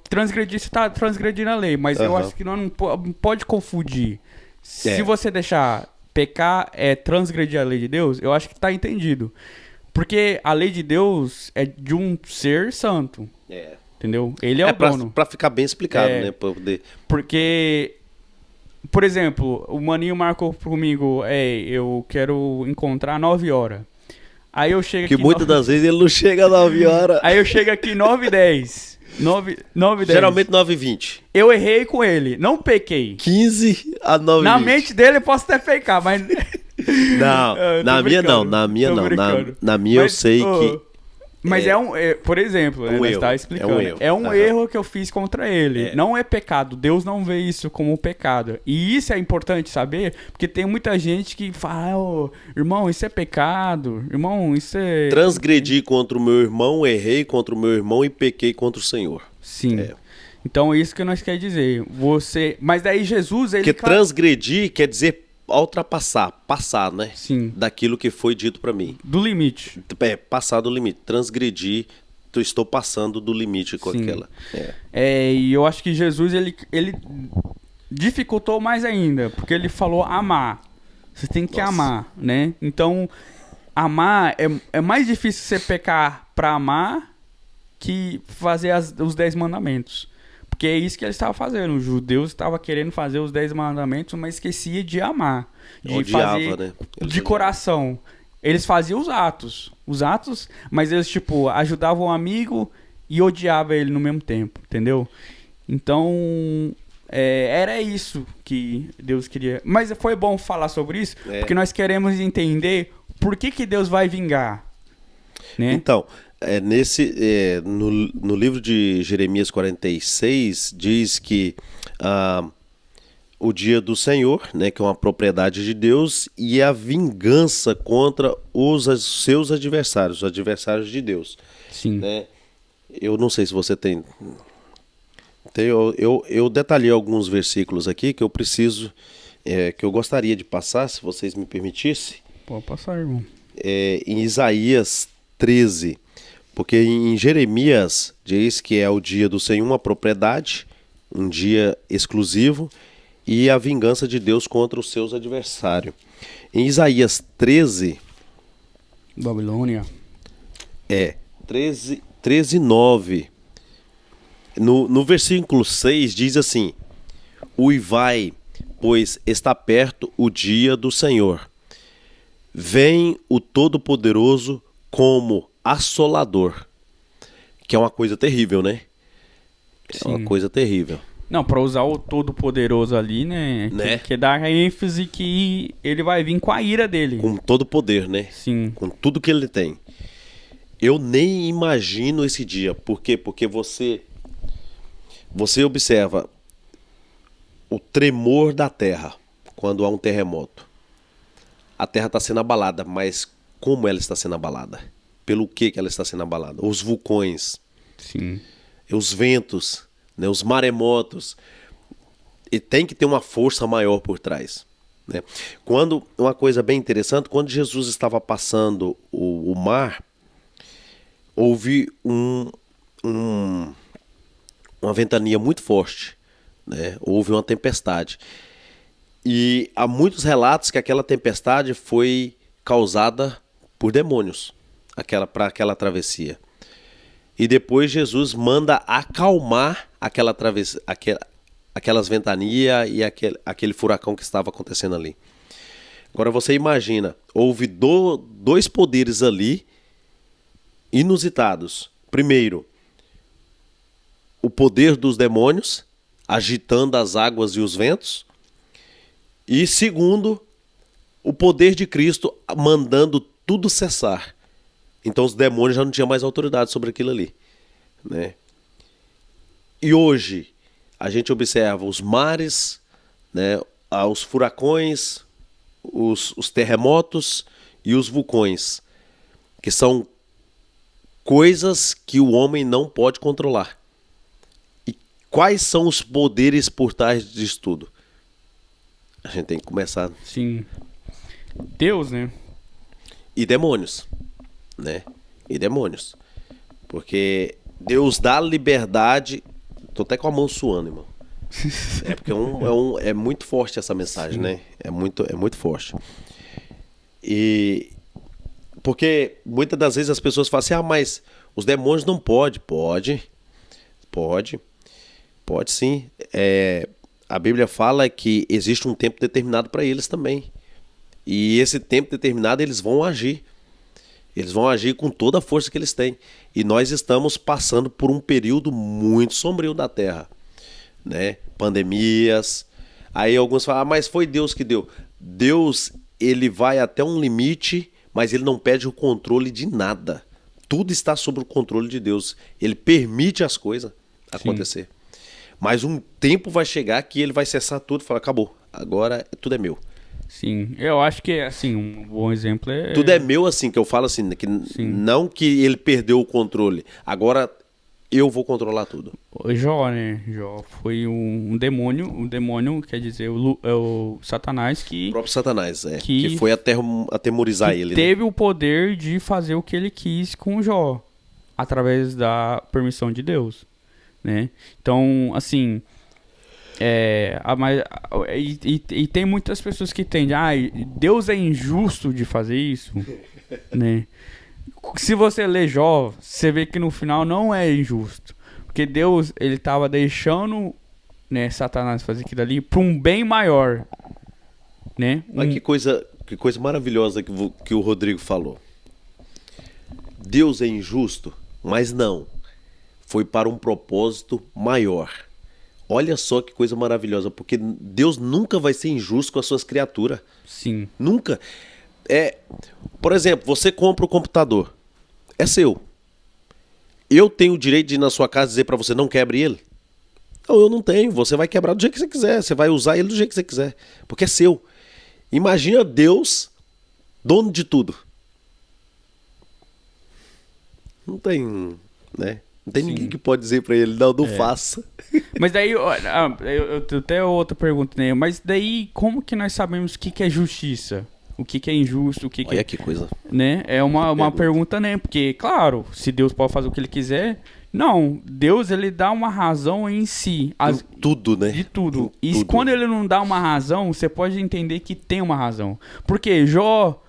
transgredir, você está transgredindo a lei, mas eu acho que não pode confundir. Se você deixar pecar transgredir a lei de Deus, eu acho que está entendido. Porque a lei de Deus é de um ser santo. Entendeu? Ele é o dono. Pra ficar bem explicado, né? Pra poder... Porque, por exemplo, o maninho marcou comigo, eu quero encontrar 9 horas. Aí eu chego aqui... Que muitas das vezes ele não chega às 9 horas. Aí eu chego aqui 9h10. 9h10. Geralmente 9h20. Eu errei com ele, não pequei. 15 a 9h20. Na mente dele eu posso até pecar, mas... Não, na minha não, na minha não. Na minha eu sei que... Mas por exemplo, né, você tá explicando. É um erro que eu fiz contra ele. Não é pecado. Deus não vê isso como pecado. E isso é importante saber, porque tem muita gente que fala, irmão, isso é pecado. Irmão, isso é... Transgredi contra o meu irmão, errei contra o meu irmão e pequei contra o Senhor. Sim. Então é isso que nós quer dizer. Mas daí Jesus... Porque transgredir quer dizer passar, né? Sim. Daquilo que foi dito pra mim. Do limite. Passar do limite. Transgredir, estou passando do limite com aquela. E eu acho que Jesus, ele dificultou mais ainda, porque ele falou amar. Você tem que amar, né? Então, amar, é mais difícil você pecar pra amar que fazer os 10 mandamentos. Porque é isso que eles estavam fazendo. Os judeus estavam querendo fazer os 10 mandamentos, mas esquecia de amar. De fazer, né? De coração. Eles faziam os atos, mas eles, tipo, ajudavam o amigo e odiavam ele no mesmo tempo, entendeu? Então, era isso que Deus queria. Mas foi bom falar sobre isso, porque nós queremos entender por que Deus vai vingar, né? Então... no livro de Jeremias 46 diz que o dia do Senhor, né, que é uma propriedade de Deus, e a vingança contra os seus adversários, os adversários de Deus. Sim. Né? Eu não sei se você tem eu detalhei alguns versículos aqui que eu preciso, que eu gostaria de passar, se vocês me permitissem. Pode passar, irmão. Em Isaías 13. Porque em Jeremias diz que é o dia do Senhor, uma propriedade, um dia exclusivo, e a vingança de Deus contra os seus adversários. Em Isaías 13... Babilônia. 13, 13:9. No versículo 6 diz assim: Uivai, pois está perto o dia do Senhor. Vem o Todo-Poderoso como assolador. Que é uma coisa terrível, né? É uma coisa terrível. Não, pra usar o Todo-Poderoso ali, né? Que dá a ênfase que ele vai vir com a ira dele. Com todo o poder, né? Sim. Com tudo que ele tem. Eu nem imagino esse dia. Por quê? Porque você observa o tremor da terra quando há um terremoto. A terra está sendo abalada, mas como ela está sendo abalada? Pelo que ela está sendo abalada? Os vulcões. Sim. Os ventos, né, os maremotos, e tem que ter uma força maior por trás, né? Uma coisa bem interessante, quando Jesus estava passando o mar, houve uma ventania muito forte, né? Houve uma tempestade, e há muitos relatos que aquela tempestade foi causada por demônios, para aquela travessia. E depois Jesus manda acalmar aquelas ventanias e aquele furacão que estava acontecendo ali. Agora você imagina, houve dois poderes ali inusitados. Primeiro, o poder dos demônios agitando as águas e os ventos. E segundo, o poder de Cristo mandando tudo cessar. Então os demônios já não tinham mais autoridade sobre aquilo ali, né? E hoje a gente observa os mares, né, os furacões, os terremotos e os vulcões, que são coisas que o homem não pode controlar. E quais são os poderes por trás disso tudo? A gente tem que começar. Sim. Deus, né? E demônios. Né? E demônios. Porque Deus dá liberdade. Tô até com a mão suando, irmão. É porque é muito forte essa mensagem, né? É muito forte. E porque muitas das vezes as pessoas falam assim: mas os demônios não podem. Pode sim. A Bíblia fala que existe um tempo determinado para eles também. E esse tempo determinado eles vão agir. Eles vão agir com toda a força que eles têm. E nós estamos passando por um período muito sombrio da Terra, né? Pandemias. Aí alguns falam: mas foi Deus que deu. Deus, ele vai até um limite, mas ele não perde o controle de nada. Tudo está sob o controle de Deus. Ele permite as coisas acontecer. Sim. Mas um tempo vai chegar que ele vai cessar tudo e falar: acabou, agora tudo é meu. Sim, eu acho que, assim, um bom exemplo é... Tudo é meu, assim, que eu falo assim, que não que ele perdeu o controle, agora eu vou controlar tudo. Jó, né? Jó foi um demônio, quer dizer, o Satanás que... O próprio Satanás, que foi atemorizar ele. Teve o poder de fazer o que ele quis com Jó, através da permissão de Deus, né? Então, assim... E tem muitas pessoas que entendem, Deus é injusto de fazer isso, né? Se você ler Jó, você vê que no final não é injusto, porque Deus, ele estava deixando, né, Satanás fazer aquilo ali para um bem maior, né? Mas que coisa maravilhosa que o Rodrigo falou. Deus é injusto, mas não, foi para um propósito maior. Olha só que coisa maravilhosa, porque Deus nunca vai ser injusto com as suas criaturas. Sim. Nunca. Por exemplo, você compra o computador. É seu. Eu tenho o direito de ir na sua casa e dizer para você: não quebre ele? Não, eu não tenho. Você vai quebrar do jeito que você quiser. Você vai usar ele do jeito que você quiser. Porque é seu. Imagina Deus, dono de tudo. Não tem, né? Não tem ninguém que pode dizer pra ele: não faça. Mas daí, eu até outra pergunta, né? Mas daí, como que nós sabemos o que é justiça? O que é injusto? Olha que coisa. Né? É uma pergunta, né? Porque, claro, se Deus pode fazer o que ele quiser... Não, Deus, ele dá uma razão em si. Tudo, né? De tudo. E tudo. Quando ele não dá uma razão, você pode entender que tem uma razão. Porque Jó,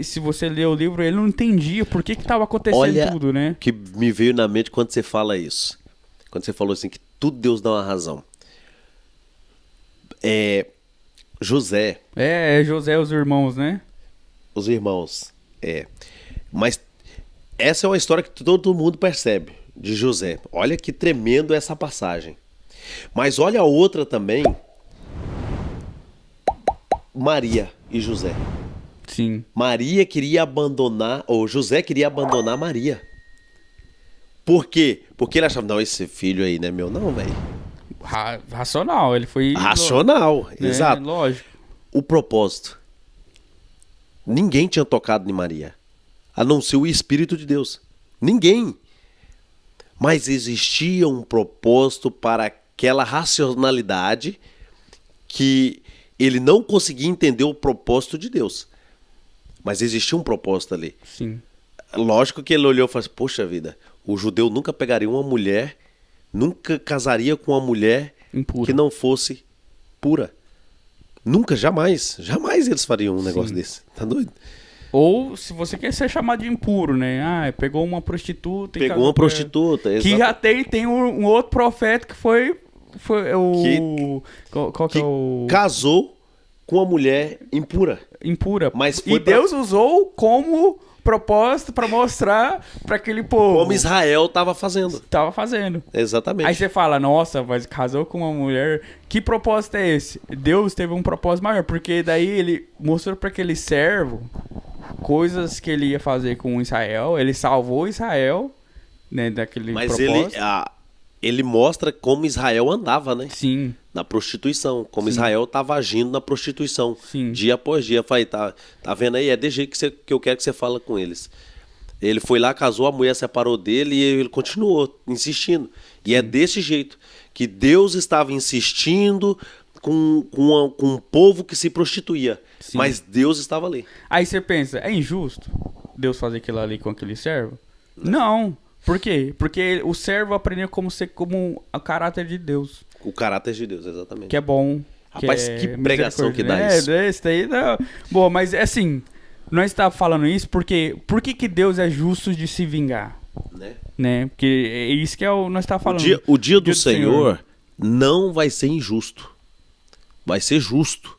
se você ler o livro, ele não entendia por que estava acontecendo Olha tudo, né? o que me veio na mente quando você fala isso. Quando você falou assim, que tudo Deus dá uma razão. José, José e os irmãos, né? os irmãos, Mas essa é uma história que todo mundo percebe, de José. Olha que tremendo essa passagem. Mas olha a outra também, Maria e José. Sim. Maria queria abandonar, ou José queria abandonar Maria. Por quê? Porque ele achava, não, esse filho aí não é meu não, velho. Racional, ele foi... Racional, exato. Lógico. O propósito. Ninguém tinha tocado em Maria, a não ser o Espírito de Deus. Ninguém. Mas existia um propósito para aquela racionalidade que ele não conseguia entender o propósito de Deus. Mas existia um propósito ali. Sim. Lógico que ele olhou e falou assim, poxa vida, o judeu nunca pegaria uma mulher, nunca casaria com uma mulher Impura. que não fosse pura. Nunca, jamais eles fariam um negócio desse. Tá doido? Ou se você quer ser chamado de impuro, né? Pegou uma prostituta. Pegou uma prostituta, que exato. já tem um outro profeta que foi o... Qual que é o... Casou com uma mulher impura. Impura. Mas e Deus usou como propósito para mostrar para aquele povo. Como Israel estava fazendo. Tava fazendo. Exatamente. Aí você fala, nossa, mas casou com uma mulher. Que propósito é esse? Deus teve um propósito maior, porque daí ele mostrou para aquele servo coisas que ele ia fazer com Israel. Ele salvou Israel, né, daquele Mas propósito. ele mostra como Israel andava, né? Sim. Na prostituição, como Sim. Israel estava agindo na prostituição, Sim. dia após dia. Falei, tá vendo aí? É desse jeito que eu quero que você fala com eles. Ele foi lá, casou, a mulher separou dele e ele continuou insistindo. E é desse jeito que Deus estava insistindo com um povo que se prostituía. Sim. Mas Deus estava ali. Aí você pensa, é injusto Deus fazer aquilo ali com aquele servo? Não. Por quê? Porque o servo aprendeu como ser como o caráter de Deus. O caráter de Deus, exatamente. Que é bom. Rapaz, que pregação que dá isso. Esse daí dá... Bom, mas é assim, nós estamos falando isso porque... Por que Deus é justo de se vingar? Né? Porque é isso que nós estamos falando. O dia do Senhor não vai ser injusto. Vai ser justo.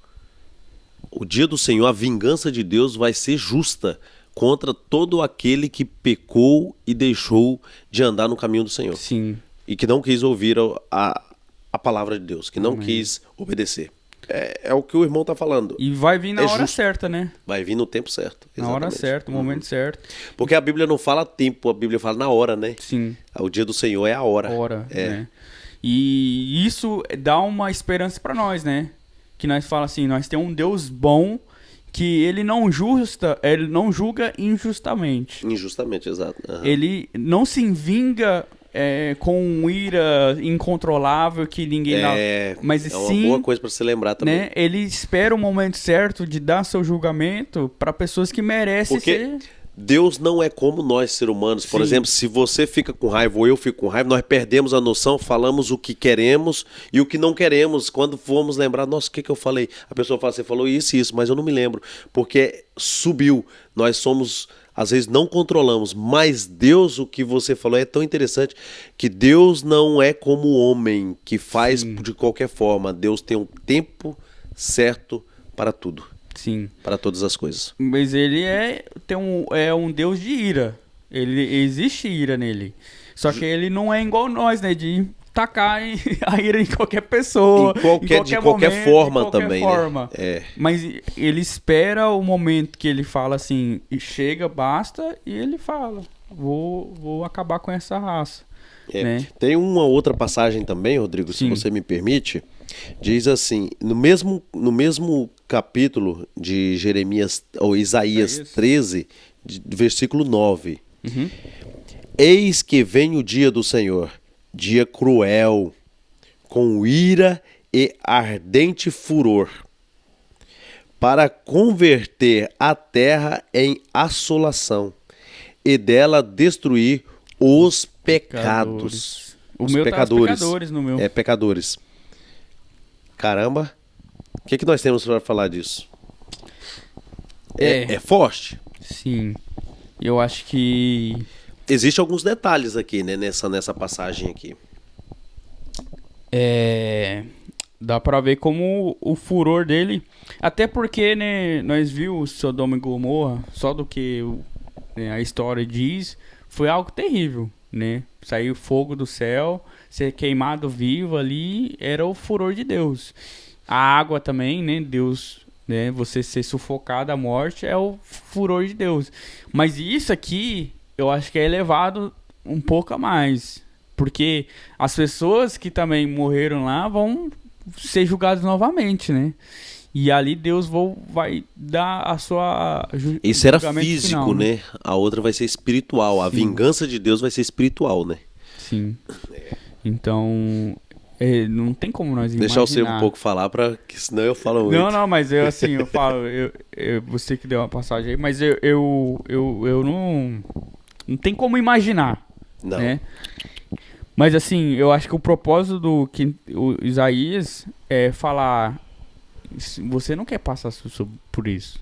O dia do Senhor, a vingança de Deus vai ser justa contra todo aquele que pecou e deixou de andar no caminho do Senhor. Sim. E que não quis ouvir a palavra de Deus, que não quis obedecer. É o que o irmão está falando. E vai vir na hora certa, né? Vai vir no tempo certo. Na hora certa, no momento certo. Porque a Bíblia não fala tempo, a Bíblia fala na hora, né? Sim. O dia do Senhor é a hora. Né? E isso dá uma esperança para nós, né? Que nós falamos assim, nós temos um Deus bom que ele não julga injustamente. Injustamente, exato. Uhum. Ele não se vinga com ira incontrolável que ninguém dá. Mas é uma sim, boa coisa para se lembrar também. Né, ele espera o momento certo de dar seu julgamento para pessoas que merecem ser... Deus não é como nós, seres humanos. Por exemplo, se você fica com raiva ou eu fico com raiva, nós perdemos a noção, falamos o que queremos e o que não queremos. Quando formos lembrar, nossa, o que eu falei? A pessoa fala, você falou isso e isso, mas eu não me lembro. Porque subiu. Nós somos, às vezes, não controlamos. Mas Deus, o que você falou é tão interessante, que Deus não é como o homem, que faz de qualquer forma. Deus tem um tempo certo para tudo. Sim. Para todas as coisas. Mas ele é um Deus de ira. Existe ira nele. Só que ele não é igual nós, né? De tacar a ira em qualquer pessoa. De qualquer forma também, né? Mas ele espera o momento que ele fala assim, chega, basta, e ele fala, vou acabar com essa raça. Né? Tem uma outra passagem também, Rodrigo, se você me permite. Diz assim, no mesmo capítulo de Jeremias, ou Isaías 13, versículo 9. Uhum. Eis que vem o dia do Senhor, dia cruel, com ira e ardente furor, para converter a terra em assolação e dela destruir os pecados. O meu pecadores. Tá os pecadores no meu. Pecadores. Caramba, o que nós temos para falar disso? é forte. Sim. Eu acho que Existem alguns detalhes aqui, né, nessa passagem aqui. dá pra ver como o furor dele, até porque, né, nós vimos Sodoma e Gomorra, só do que né, a história diz, foi algo terrível, né? Saiu fogo do céu, ser queimado vivo ali, era o furor de Deus. A água também, né, Deus, né, você ser sufocado à morte é o furor de Deus. Mas isso aqui, eu acho que é elevado um pouco a mais, porque as pessoas que também morreram lá vão ser julgadas novamente, né? E ali Deus vai dar a sua Isso era julgamento físico, final, né? né? A outra vai ser espiritual. A Sim. vingança de Deus vai ser espiritual, né? Sim. Então, não tem como nós Deixar você um imaginar. pouco falar, que senão eu falo muito. Não, mas eu assim, eu falo, você que deu uma passagem aí, mas eu não tem como imaginar, Não. né? Mas assim, eu acho que o propósito do que o Isaías é falar, você não quer passar por isso,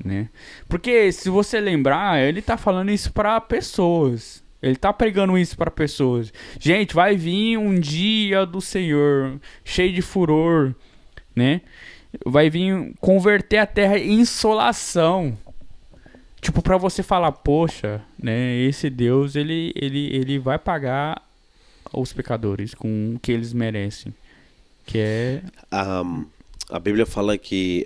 né? Porque se você lembrar, ele tá falando isso para pessoas. Ele tá pregando isso para pessoas. Gente, vai vir um dia do Senhor, cheio de furor, né? Vai vir converter a terra em insolação. Tipo, pra você falar, poxa, né? Esse Deus, ele vai pagar os pecadores com o que eles merecem. Que é... A Bíblia fala que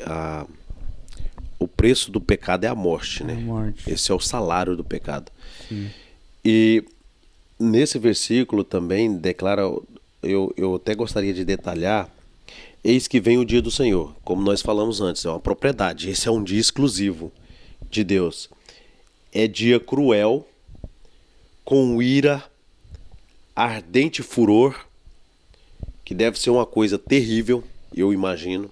o preço do pecado é a morte, né? a morte. Esse é o salário do pecado. Sim. E nesse versículo também declara, eu até gostaria de detalhar, eis que vem o dia do Senhor, como nós falamos antes, é uma propriedade, esse é um dia exclusivo de Deus. É dia cruel, com ira, ardente furor, que deve ser uma coisa terrível, eu imagino,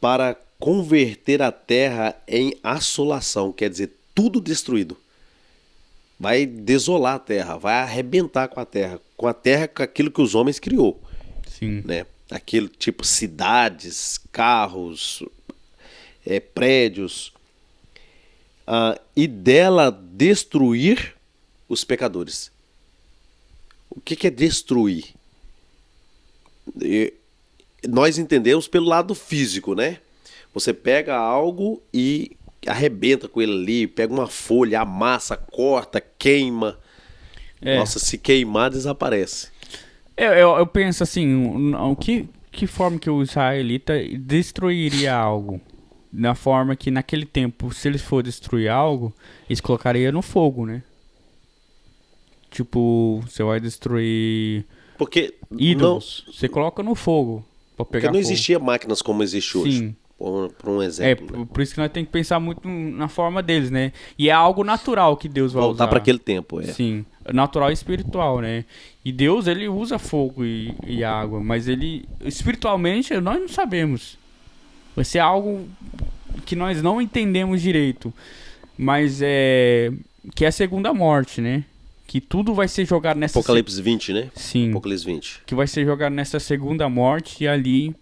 para converter a terra em assolação, quer dizer, tudo destruído. Vai desolar a terra, vai arrebentar com a terra, com aquilo que os homens criou, Sim. né? Aquilo tipo cidades, carros, prédios, e dela destruir os pecadores. O que é destruir? Nós entendemos pelo lado físico, né? Você pega algo e arrebenta com ele ali, pega uma folha, amassa, corta, queima. Nossa, se queimar, desaparece. Eu penso assim, que forma que o israelita destruiria algo? Na forma que naquele tempo, se eles for destruir algo, eles colocariam no fogo, né? Tipo, você vai destruir Porque ídolos, você coloca no fogo pra pegar não fogo. existia máquinas como existe hoje. Sim. Por um exemplo. Né? Por isso que nós temos que pensar muito na forma deles, né? E é algo natural que Deus vai usar. Voltar para aquele tempo, Sim, natural e espiritual, né? E Deus, ele usa fogo e água, mas ele, espiritualmente, nós não sabemos. Vai ser algo que nós não entendemos direito. Mas que é a segunda morte, né? Que tudo vai ser jogado nessa... Apocalipse 20, né? Sim. Apocalipse 20. Que vai ser jogado nessa segunda morte e ali...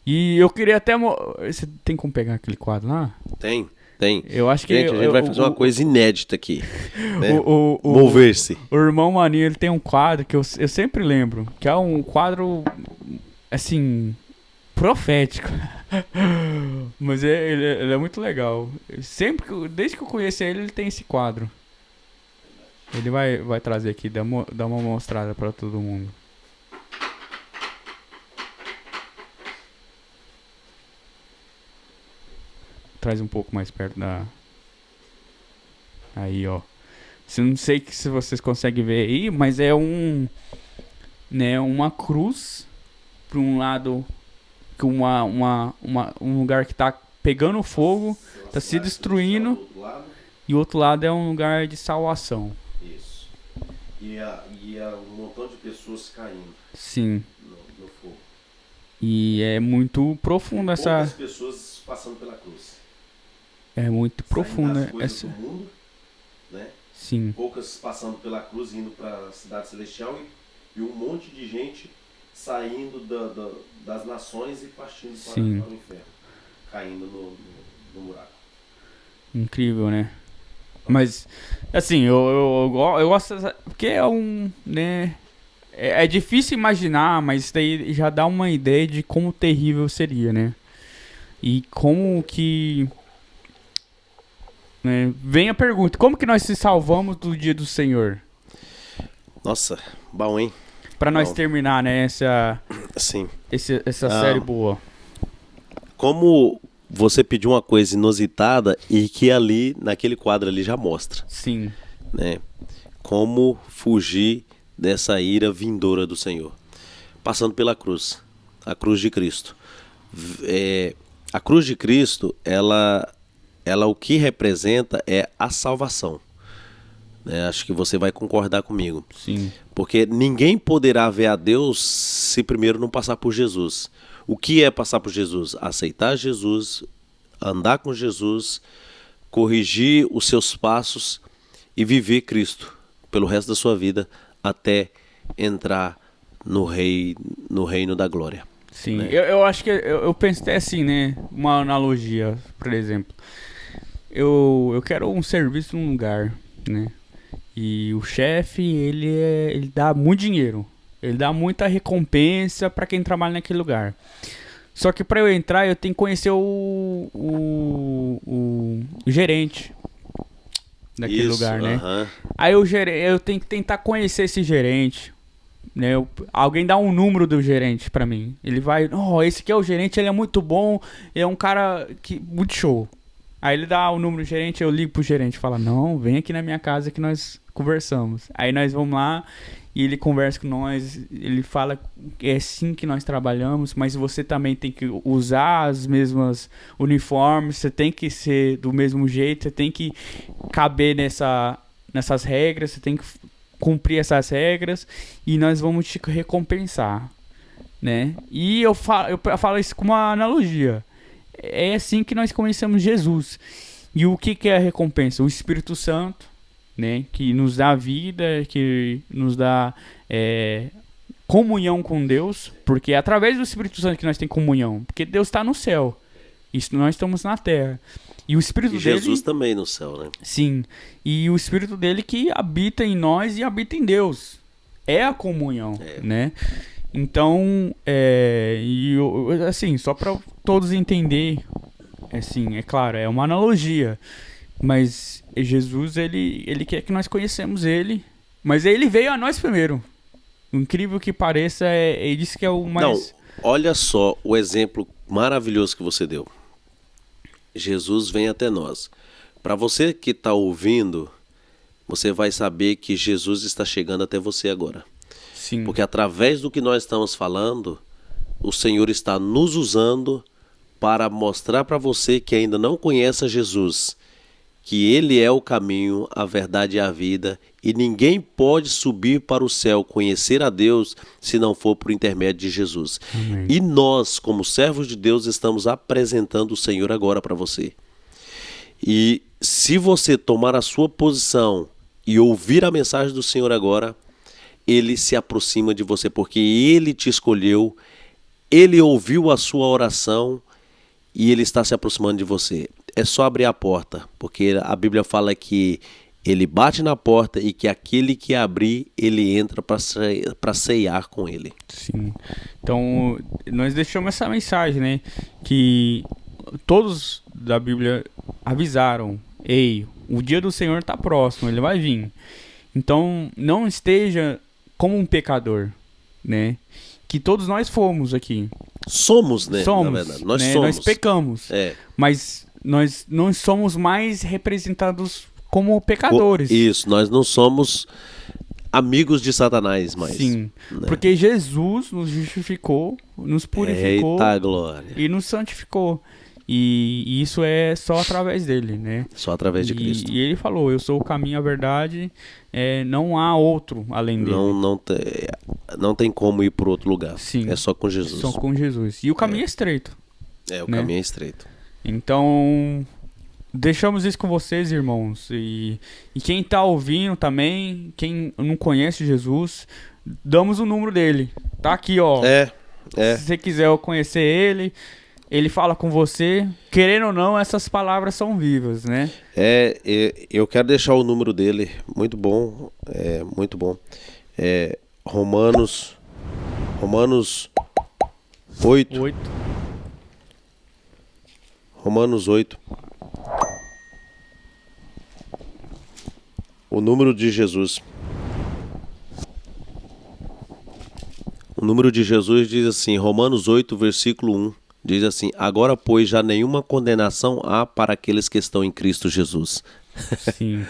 E eu queria até... Você tem como pegar aquele quadro lá? Tem. Eu acho que... Gente, a gente vai fazer uma coisa inédita aqui. Né? O Mover-se. O irmão Maninho, ele tem um quadro que eu sempre lembro. Que é um quadro, assim, profético. Mas ele é muito legal. Desde que eu conheci ele tem esse quadro. Ele vai trazer aqui, dar uma mostrada pra todo mundo. Traz um pouco mais perto da... Aí, ó. Não sei se vocês conseguem ver aí, mas é uma cruz para um lado, um lugar que tá pegando fogo, tá se destruindo, e o outro lado é um lugar de salvação. Isso. E um montão de pessoas caindo. Sim. No fogo. E é muito profundo essa... Poucas pessoas passando pela cruz. É muito profundo essa... do mundo, né? Sim. Poucas passando pela cruz, indo para a cidade celestial e um monte de gente saindo das nações e partindo para o inferno. caindo no buraco. Incrível, né? Mas, assim, eu gosto, porque é um, né, é difícil imaginar, mas isso daí já dá uma ideia de como terrível seria, né? E como que, né, vem a pergunta, como que nós se salvamos do dia do Senhor? Nossa, bom, hein? Pra nós Bom. terminar, né, essa Assim, série boa. como você pediu uma coisa inusitada e que ali, naquele quadro ali, já mostra, Sim, né? Como fugir dessa ira vindoura do Senhor. Passando pela cruz, a cruz de Cristo. A cruz de Cristo, ela o que representa é a salvação. Né? Acho que você vai concordar comigo. sim, Porque ninguém poderá ver a Deus se primeiro não passar por Jesus. O que é passar por Jesus? Aceitar Jesus, andar com Jesus, corrigir os seus passos e viver Cristo pelo resto da sua vida até entrar no reino da glória. sim. Né? Eu acho que eu penso até assim, né, uma analogia, por exemplo. Eu quero um serviço num lugar, né? E o chefe, ele dá muito dinheiro. Ele dá muita recompensa pra quem trabalha naquele lugar. Só que pra eu entrar, eu tenho que conhecer o gerente daquele Isso, lugar, né? aham. Aí eu tenho que tentar conhecer esse gerente, né? Alguém dá um número do gerente pra mim. Ele vai, esse aqui é o gerente, ele é muito bom, ele é um cara que muito show. Aí ele dá o número do gerente, eu ligo pro gerente e falo, não, vem aqui na minha casa que nós conversamos. Aí nós vamos lá e ele conversa com nós, ele fala que é assim que nós trabalhamos, mas você também tem que usar as mesmas uniformes, você tem que ser do mesmo jeito, você tem que caber nessas regras, você tem que cumprir essas regras e nós vamos te recompensar, né? E eu falo isso com uma analogia. É assim que nós conhecemos Jesus. E o que é a recompensa? O Espírito Santo, né? Que nos dá vida, que nos dá comunhão com Deus. Porque é através do Espírito Santo que nós temos comunhão. Porque Deus está no céu. Isso, nós estamos na terra. E o Espírito E dele... Jesus também no céu, né? Sim. E o Espírito dele que habita em nós e habita em Deus. É a comunhão, né? Então, assim, só para todos entender, assim, é claro, é uma analogia, mas Jesus, ele quer que nós conhecemos ele, mas ele veio a nós primeiro. O incrível que pareça, ele disse que é o mais... Não, olha só o exemplo maravilhoso que você deu. Jesus vem até nós. Para você que está ouvindo, você vai saber que Jesus está chegando até você agora. Sim. Porque através do que nós estamos falando, o Senhor está nos usando para mostrar para você que ainda não conhece a Jesus, que Ele é o caminho, a verdade e a vida, e ninguém pode subir para o céu, conhecer a Deus, se não for por intermédio de Jesus. Amém. E nós, como servos de Deus, estamos apresentando o Senhor agora para você. E se você tomar a sua posição e ouvir a mensagem do Senhor agora, Ele se aproxima de você, porque Ele te escolheu, Ele ouviu a sua oração e Ele está se aproximando de você. É só abrir a porta, porque a Bíblia fala que Ele bate na porta e que aquele que abrir, Ele entra para ceiar com Ele. Sim. Então, nós deixamos essa mensagem, né? Que todos da Bíblia avisaram, ei, o dia do Senhor está próximo, Ele vai vir. Então, não esteja como um pecador, né? Que todos nós fomos aqui. Somos, né? Somos, na verdade. Nós né? somos. Nós pecamos. Mas nós não somos mais representados como pecadores. Isso, nós não somos amigos de Satanás mais. Sim, né? porque Jesus nos justificou, nos purificou. Eita glória. E nos santificou. E isso é só através dele, né? Só através de Cristo. E ele falou, eu sou o caminho, a verdade, não há outro além dele. Não tem como ir por outro lugar. Sim. É só com Jesus. Só com Jesus. E o caminho é estreito. O né? caminho é estreito. Então, deixamos isso com vocês, irmãos. E quem tá ouvindo também, quem não conhece Jesus, damos o número dele. Tá aqui, ó. É. Se você quiser conhecer ele, ele fala com você, querendo ou não, essas palavras são vivas, né? Eu quero deixar o número dele, muito bom, muito bom. Romanos 8. 8. Romanos 8. O número de Jesus. O número de Jesus diz assim, Romanos 8, versículo 1. Diz assim, agora, pois, já nenhuma condenação há para aqueles que estão em Cristo Jesus. Sim.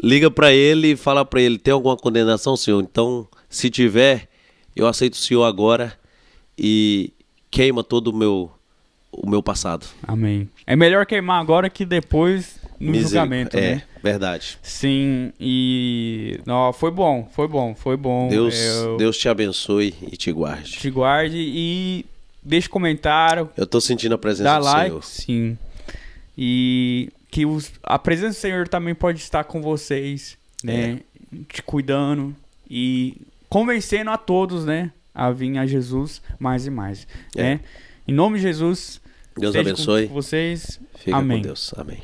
Liga para ele e fala para ele, tem alguma condenação, Senhor? Então, se tiver, eu aceito o Senhor agora e queima todo o meu passado. Amém. É melhor queimar agora que depois no julgamento, né? Verdade. Sim, e... Não, foi bom. Deus te abençoe e te guarde. Te guarde e deixe comentário. Eu tô sentindo a presença Dá do like, Senhor. sim. E que a presença do Senhor também pode estar com vocês, né? Te cuidando e convencendo a todos, né? A vir a Jesus mais e mais, né? Em nome de Jesus, Deus esteja abençoe. com vocês. Fica Amém. com Deus. Amém.